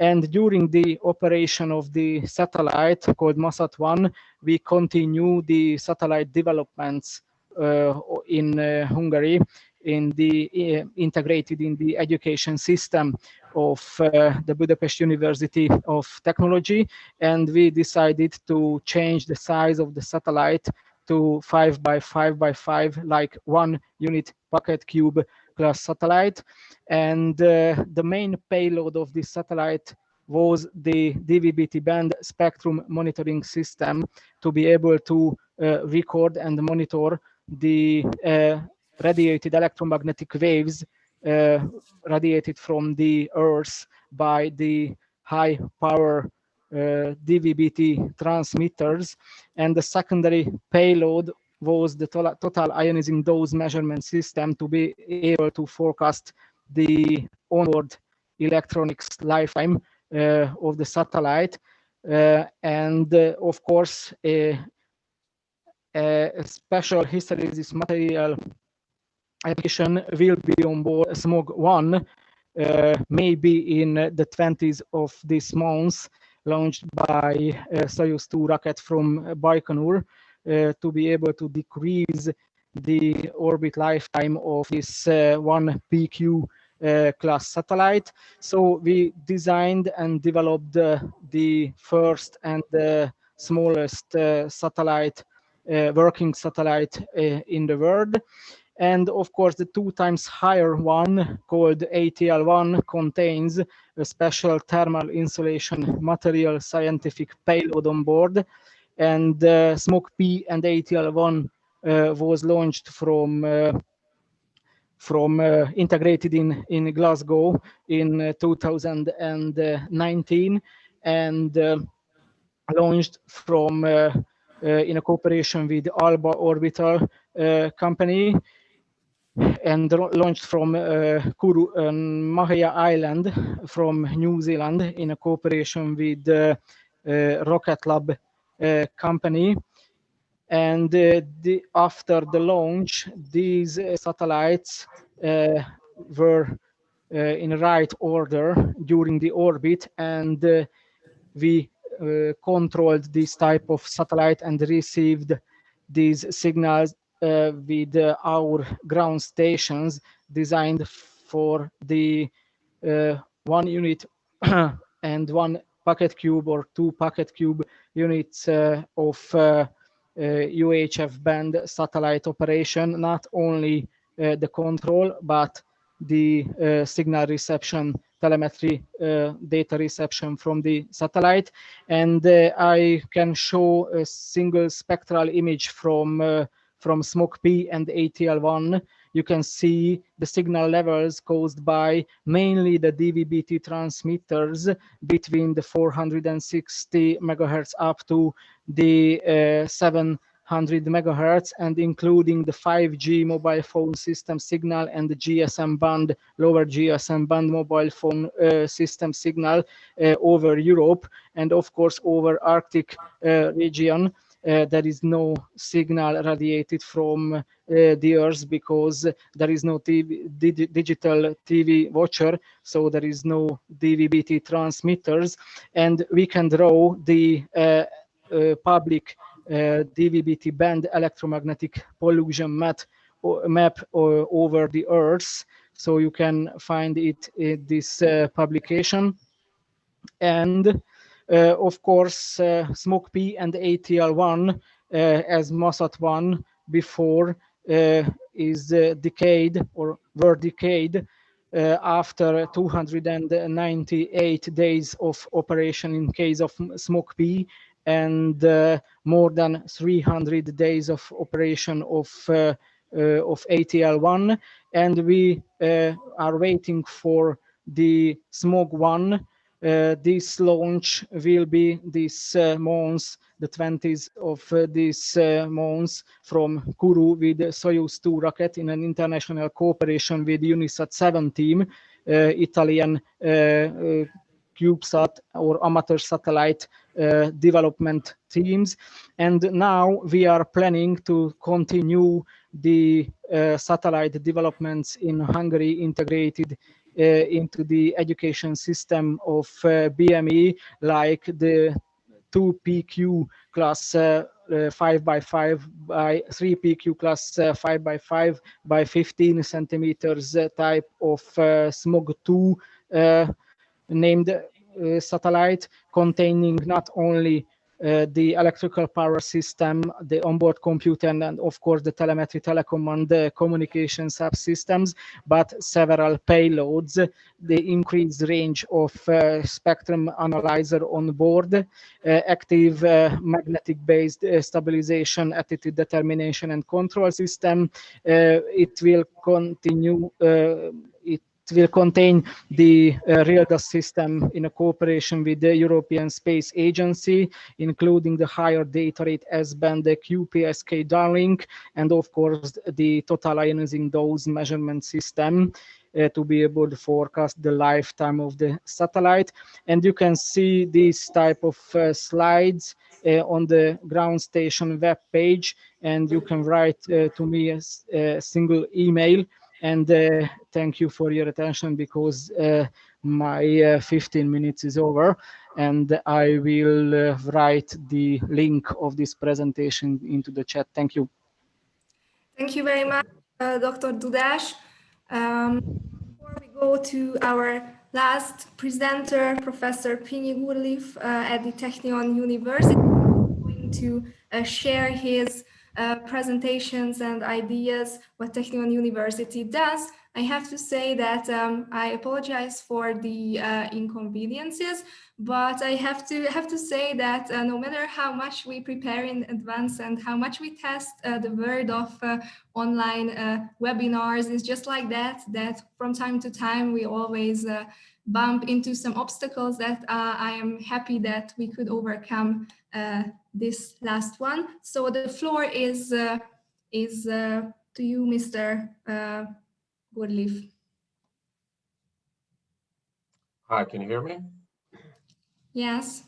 Speaker 11: And during the operation of the satellite called Mossad-1, we continue the satellite developments in Hungary, in the integrated in the education system of the Budapest University of Technology. And we decided to change the size of the satellite to 5 by 5 by 5, like 1 unit Pocket Cube class satellite. And the main payload of this satellite was the DVB-T band spectrum monitoring system to be able to record and monitor the radiated electromagnetic waves radiated from the Earth by the high power DVB-T transmitters. And the secondary payload was the total ionizing dose measurement system to be able to forecast the onboard electronics lifetime of the satellite. And of course, a special hysteresis material application will be on board SMOG-1, maybe in the 20s of this month, launched by Soyuz 2 rocket from Baikonur, to be able to decrease the orbit lifetime of this 1 PQ class satellite. So we designed and developed the first and the smallest satellite, working satellite in the world. And of course, the 2 times higher one, called ATL-1, contains a special thermal insulation material scientific payload on board. And SMOG-P and ATL-1 was launched from integrated in Glasgow in 2019, and launched from in a cooperation with Alba Orbital company, and launched from Mahia Island from New Zealand in a cooperation with Rocket Lab company. And after the launch, these satellites were in the right order during the orbit, and we controlled this type of satellite and received these signals with our ground stations designed for the 1 unit and 1 Pocket Cube or 2 Pocket Cube units of UHF band satellite operation, not only the control, but the signal reception telemetry data reception from the satellite. And I can show a single spectral image from SMOC-P and ATL1. You can see the signal levels caused by mainly the DVB-T transmitters between the 460 megahertz up to the 700 megahertz, and including the 5G mobile phone system signal and the GSM band, lower GSM band mobile phone system signal over Europe, and of course over Arctic region. There is no signal radiated from the Earth because there is no digital TV watcher, so there is no DVB-T transmitters, and we can draw the public DVB-T band electromagnetic pollution map over the Earth. So you can find it in this publication. And of course, SMOC-P and ATL1 as MOSAT1 before is decayed or were decayed after 298 days of operation in case of SMOC-P, and more than 300 days of operation of ATL1, and we are waiting for the SMOG-1. This launch will be this month, the 20th of this month, from Kourou with Soyuz 2 rocket in an international cooperation with UNISAT 7 team, Italian CubeSat or amateur satellite development teams. And now we are planning to continue the satellite developments in Hungary, integrated into the education system of BME, like the 2PQ class 5x5 by 3PQ class 5x5 by 15 centimeters type of SMOG-2 named satellite, containing not only the electrical power system, the onboard computer, and of course the telemetry, telecom, and the communication subsystems, but several payloads, the increased range of spectrum analyzer on board, active magnetic-based stabilization, attitude determination, and control system. It will continue. It will contain the RealDAS system in a cooperation with the European Space Agency, including the higher data rate S-band, the QPSK downlink, and of course the total ionizing dose measurement system to be able to forecast the lifetime of the satellite. And you can see these type of slides on the ground station web page, and you can write to me a single email. And thank you for your attention, because my 15 minutes is over, and I will write the link of this presentation into the chat. Thank you.
Speaker 1: Thank you very much, Dr. Dudas. Before we go to our last presenter, Professor Pinyi Gurliff at the Technion University, is going to share his presentations and ideas what Technion University does. I have to say that I apologize for the inconveniences, but I have to say that no matter how much we prepare in advance and how much we test the word of online webinars, it's just like that from time to time we always bump into some obstacles that I am happy that we could overcome this last one. So the floor is to you, Mr. Gurliff.
Speaker 12: Hi, can you hear me?
Speaker 1: Yes.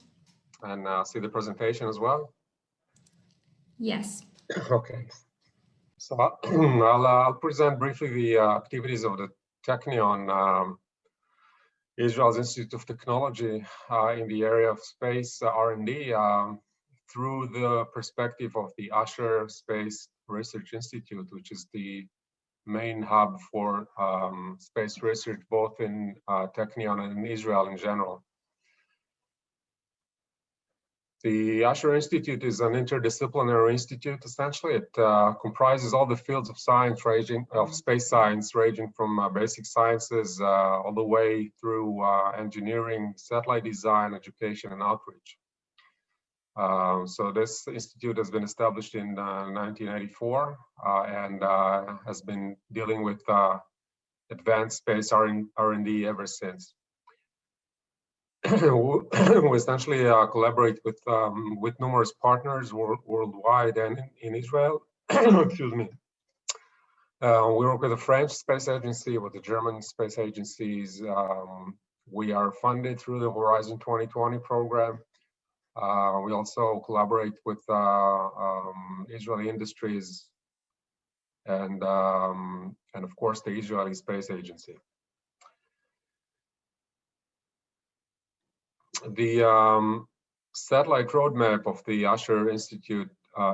Speaker 12: And see the presentation as well?
Speaker 1: Yes.
Speaker 12: Okay. So I'll present briefly the activities of the Technion, Israel's Institute of Technology in the area of space R&D through the perspective of the Asher Space Research Institute, which is the main hub for space research, both in Technion and in Israel in general. The Usher Institute is an interdisciplinary institute. Essentially, it comprises all the fields of science, space science, ranging from basic sciences all the way through engineering, satellite design, education, and outreach. So this institute has been established in 1984 and has been dealing with advanced space R&D ever since. We essentially collaborate with numerous partners worldwide and in Israel. Excuse me. We work with the French Space Agency, with the German space agencies. We are funded through the Horizon 2020 program. We also collaborate with Israeli industries and of course the Israeli Space Agency. The satellite roadmap of the Usher Institute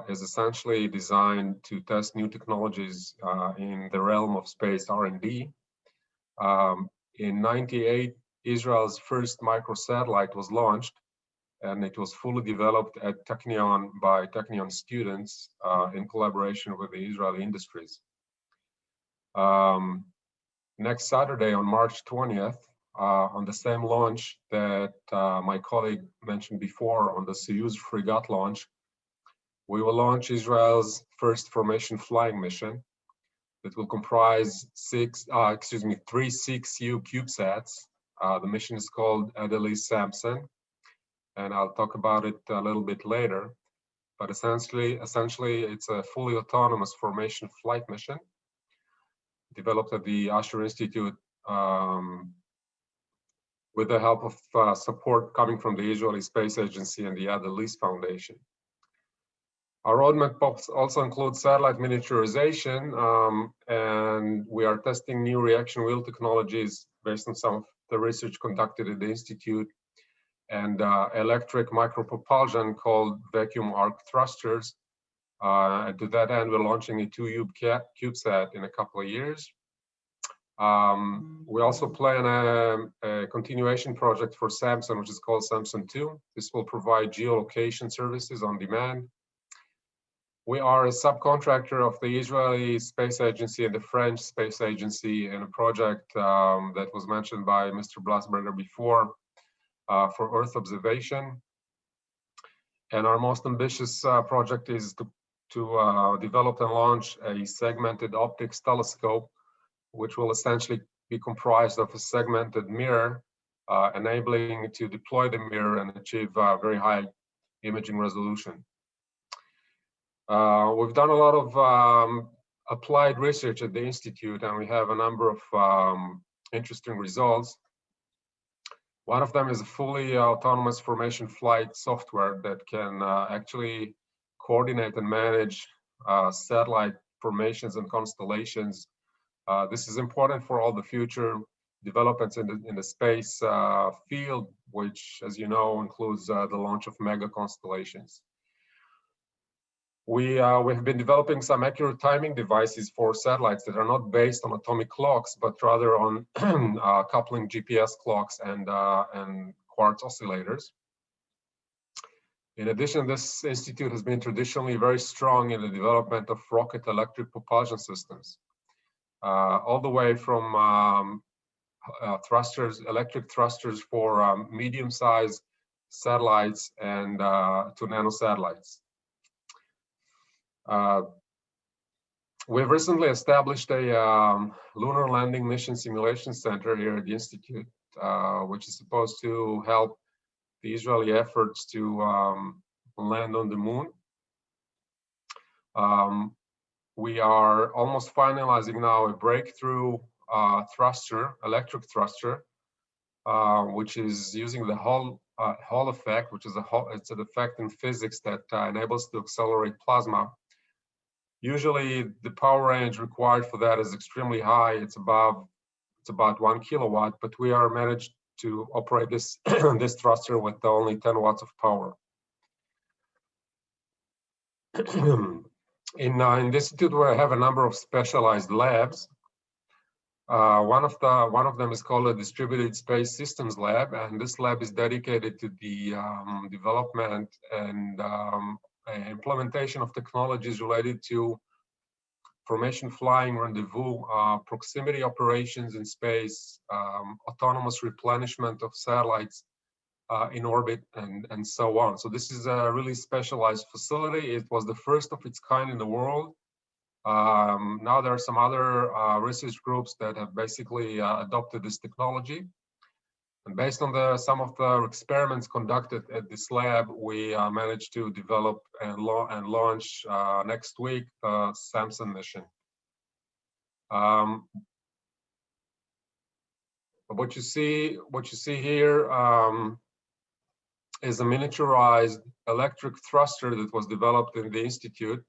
Speaker 12: is essentially designed to test new technologies in the realm of space R&D. In '98, Israel's first microsatellite was launched, and it was fully developed at Technion by Technion students in collaboration with the Israeli industries. Next Saturday, on March 20th, on the same launch that my colleague mentioned before, on the Soyuz Fregat launch, we will launch Israel's first formation flying mission that will comprise three 6U CubeSats. The mission is called Adelie Samson, and I'll talk about it a little bit later. But essentially, it's a fully autonomous formation flight mission developed at the Usher Institute with the help of support coming from the Israeli Space Agency and the Adelie Foundation. Our roadmap also includes satellite miniaturization, and we are testing new reaction wheel technologies based on some of the research conducted at the Institute, and electric micropropulsion called vacuum arc thrusters. And to that end, we're launching a 2U CubeSat in a couple of years. We also plan a continuation project for Samson, which is called Samson 2. This will provide geolocation services on demand. We are a subcontractor of the Israeli Space Agency and the French Space Agency in a project that was mentioned by Mr. Blasberger before for Earth observation. And our most ambitious project is to develop and launch a segmented optics telescope, which will essentially be comprised of a segmented mirror, enabling to deploy the mirror and achieve very high imaging resolution. We've done a lot of applied research at the Institute, and we have a number of interesting results. One of them is a fully autonomous formation flight software that can actually coordinate and manage satellite formations and constellations. This is important for all the future developments in the space field, which, as you know, includes the launch of mega constellations. We have been developing some accurate timing devices for satellites that are not based on atomic clocks, but rather on coupling GPS clocks and quartz oscillators. In addition, this institute has been traditionally very strong in the development of rocket electric propulsion systems, all the way from electric thrusters for medium-sized satellites and to nanosatellites. We've recently established a lunar landing mission simulation center here at the Institute, which is supposed to help the Israeli efforts to land on the moon. We are almost finalizing now a breakthrough electric thruster, which is using the Hall effect, which is it's an effect in physics that enables to accelerate plasma. Usually, the power range required for that is extremely high. It's about 1 kilowatt, but we are managed to operate this this thruster with only 10 watts of power. In this institute, we have a number of specialized labs. One of them is called a Distributed Space Systems Lab, and this lab is dedicated to the development and implementation of technologies related to formation flying, rendezvous, proximity operations in space, autonomous replenishment of satellites in orbit, and so on. So this is a really specialized facility. It was the first of its kind in the world. Now there are some other research groups that have basically adopted this technology. And based on some of the experiments conducted at this lab, we managed to develop and launch next week the Samson mission. What you see here is a miniaturized electric thruster that was developed in the institute.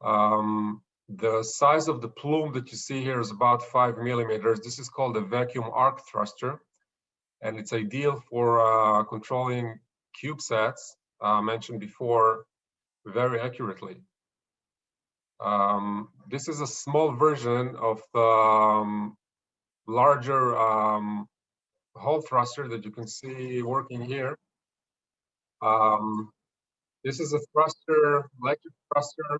Speaker 12: The size of the plume that you see here is about 5 millimeters. This is called a vacuum arc thruster, and it's ideal for controlling CubeSats mentioned before very accurately. This is a small version of the larger Hall thruster that you can see working here. This is a thruster, electric thruster,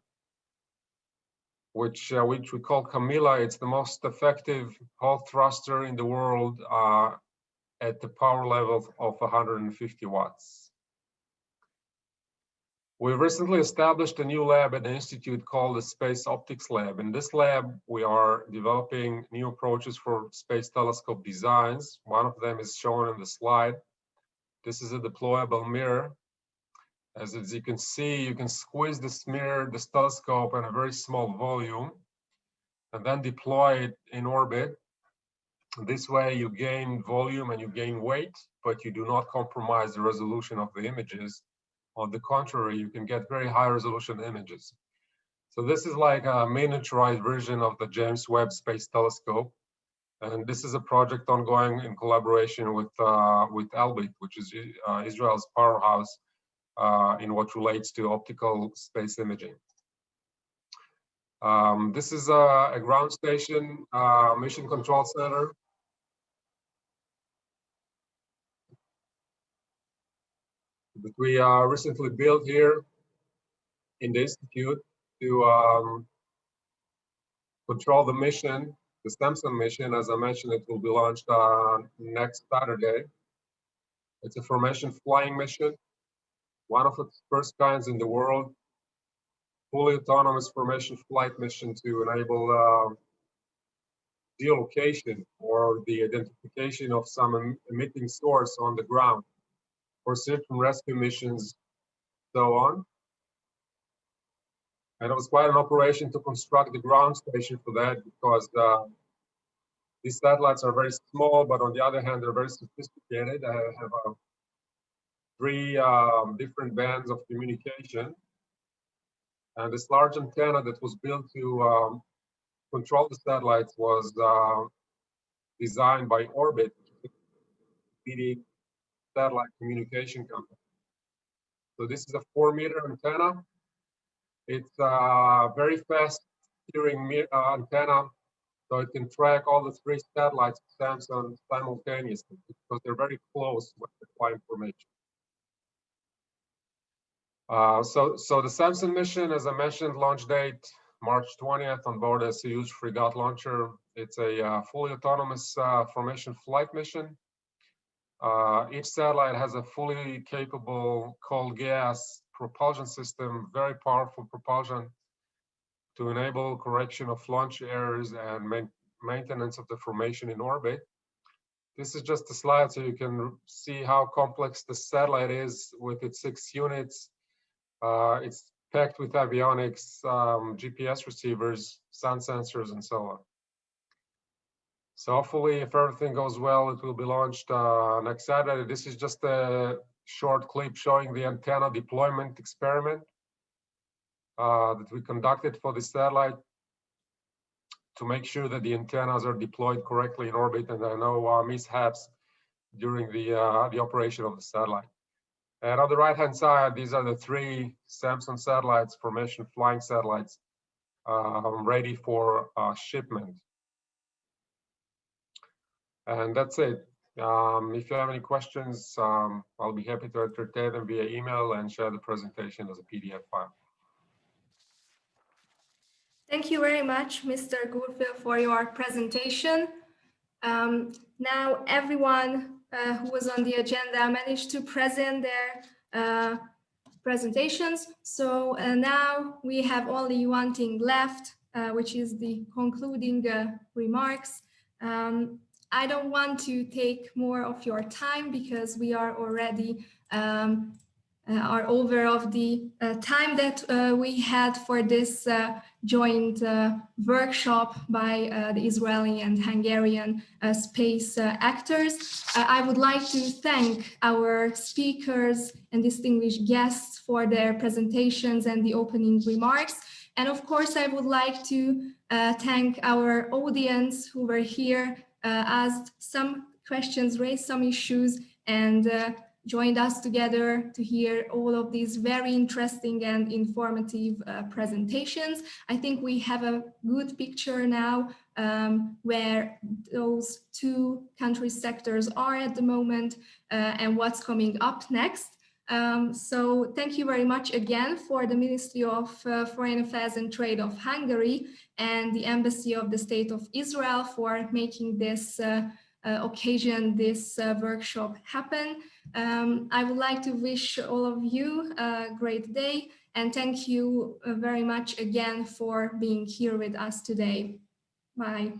Speaker 12: which we call Camilla. It's the most effective Hall thruster in the world at the power level of 150 watts. We recently established a new lab at the Institute called the Space Optics Lab. In this lab, we are developing new approaches for space telescope designs. One of them is shown in the slide. This is a deployable mirror. As you can see, you can squeeze this mirror, this telescope, in a very small volume, and then deploy it in orbit. This way you gain volume and you gain weight, but you do not compromise the resolution of the images. On the contrary, you can get very high resolution images. So this is like a miniaturized version of the James Webb Space Telescope. And this is a project ongoing in collaboration with Elbit, which is Israel's powerhouse in what relates to optical space imaging. This is a ground station mission control center. That we recently built here in the Institute to control the mission, the Samson mission. As I mentioned, it will be launched next Saturday. It's a formation flying mission, one of its first kinds in the world, fully autonomous formation flight mission to enable geolocation or the identification of some emitting source on the ground for search and rescue missions, so on. And it was quite an operation to construct the ground station for that, because these satellites are very small, but on the other hand, they're very sophisticated. I have 3 different bands of communication. And this large antenna that was built to control the satellites was designed by Orbit, leading satellite communication company. So this is a 4-meter antenna. It's a very fast steering antenna, so it can track all the 3 satellites of Samson simultaneously, because they're very close when they fly information. So the Samson mission, as I mentioned, launch date March 20th on board a huge frigate launcher. It's a fully autonomous formation flight mission. Each satellite has a fully capable cold gas propulsion system, very powerful propulsion to enable correction of launch errors and maintenance of the formation in orbit. This is just a slide so you can see how complex the satellite is with its 6 units. It's packed with avionics, GPS receivers, sun sensors, and so on. So hopefully, if everything goes well, it will be launched next Saturday. This is just a short clip showing the antenna deployment experiment that we conducted for the satellite to make sure that the antennas are deployed correctly in orbit and there are no mishaps during the operation of the satellite. And on the right-hand side, these are the 3 Samson satellites, formation flying satellites, ready for shipment. And that's it. If you have any questions, I'll be happy to entertain them via email and share the presentation as a PDF file.
Speaker 1: Thank you very much, Mr. Gurfil, for your presentation. Now everyone who was on the agenda managed to present their presentations. So now we have only one thing left, which is the concluding remarks. I don't want to take more of your time because we are already are over of the time that we had for this joint workshop by the Israeli and Hungarian space actors. I would like to thank our speakers and distinguished guests for their presentations and the opening remarks. And of course, I would like to thank our audience who were here, asked some questions, raised some issues, and joined us together to hear all of these very interesting and informative presentations. I think we have a good picture now where those two country sectors are at the moment and what's coming up next. So thank you very much again for the Ministry of Foreign Affairs and Trade of Hungary and the Embassy of the State of Israel for making this occasion, this workshop happen. I would like to wish all of you a great day and thank you very much again for being here with us today. Bye.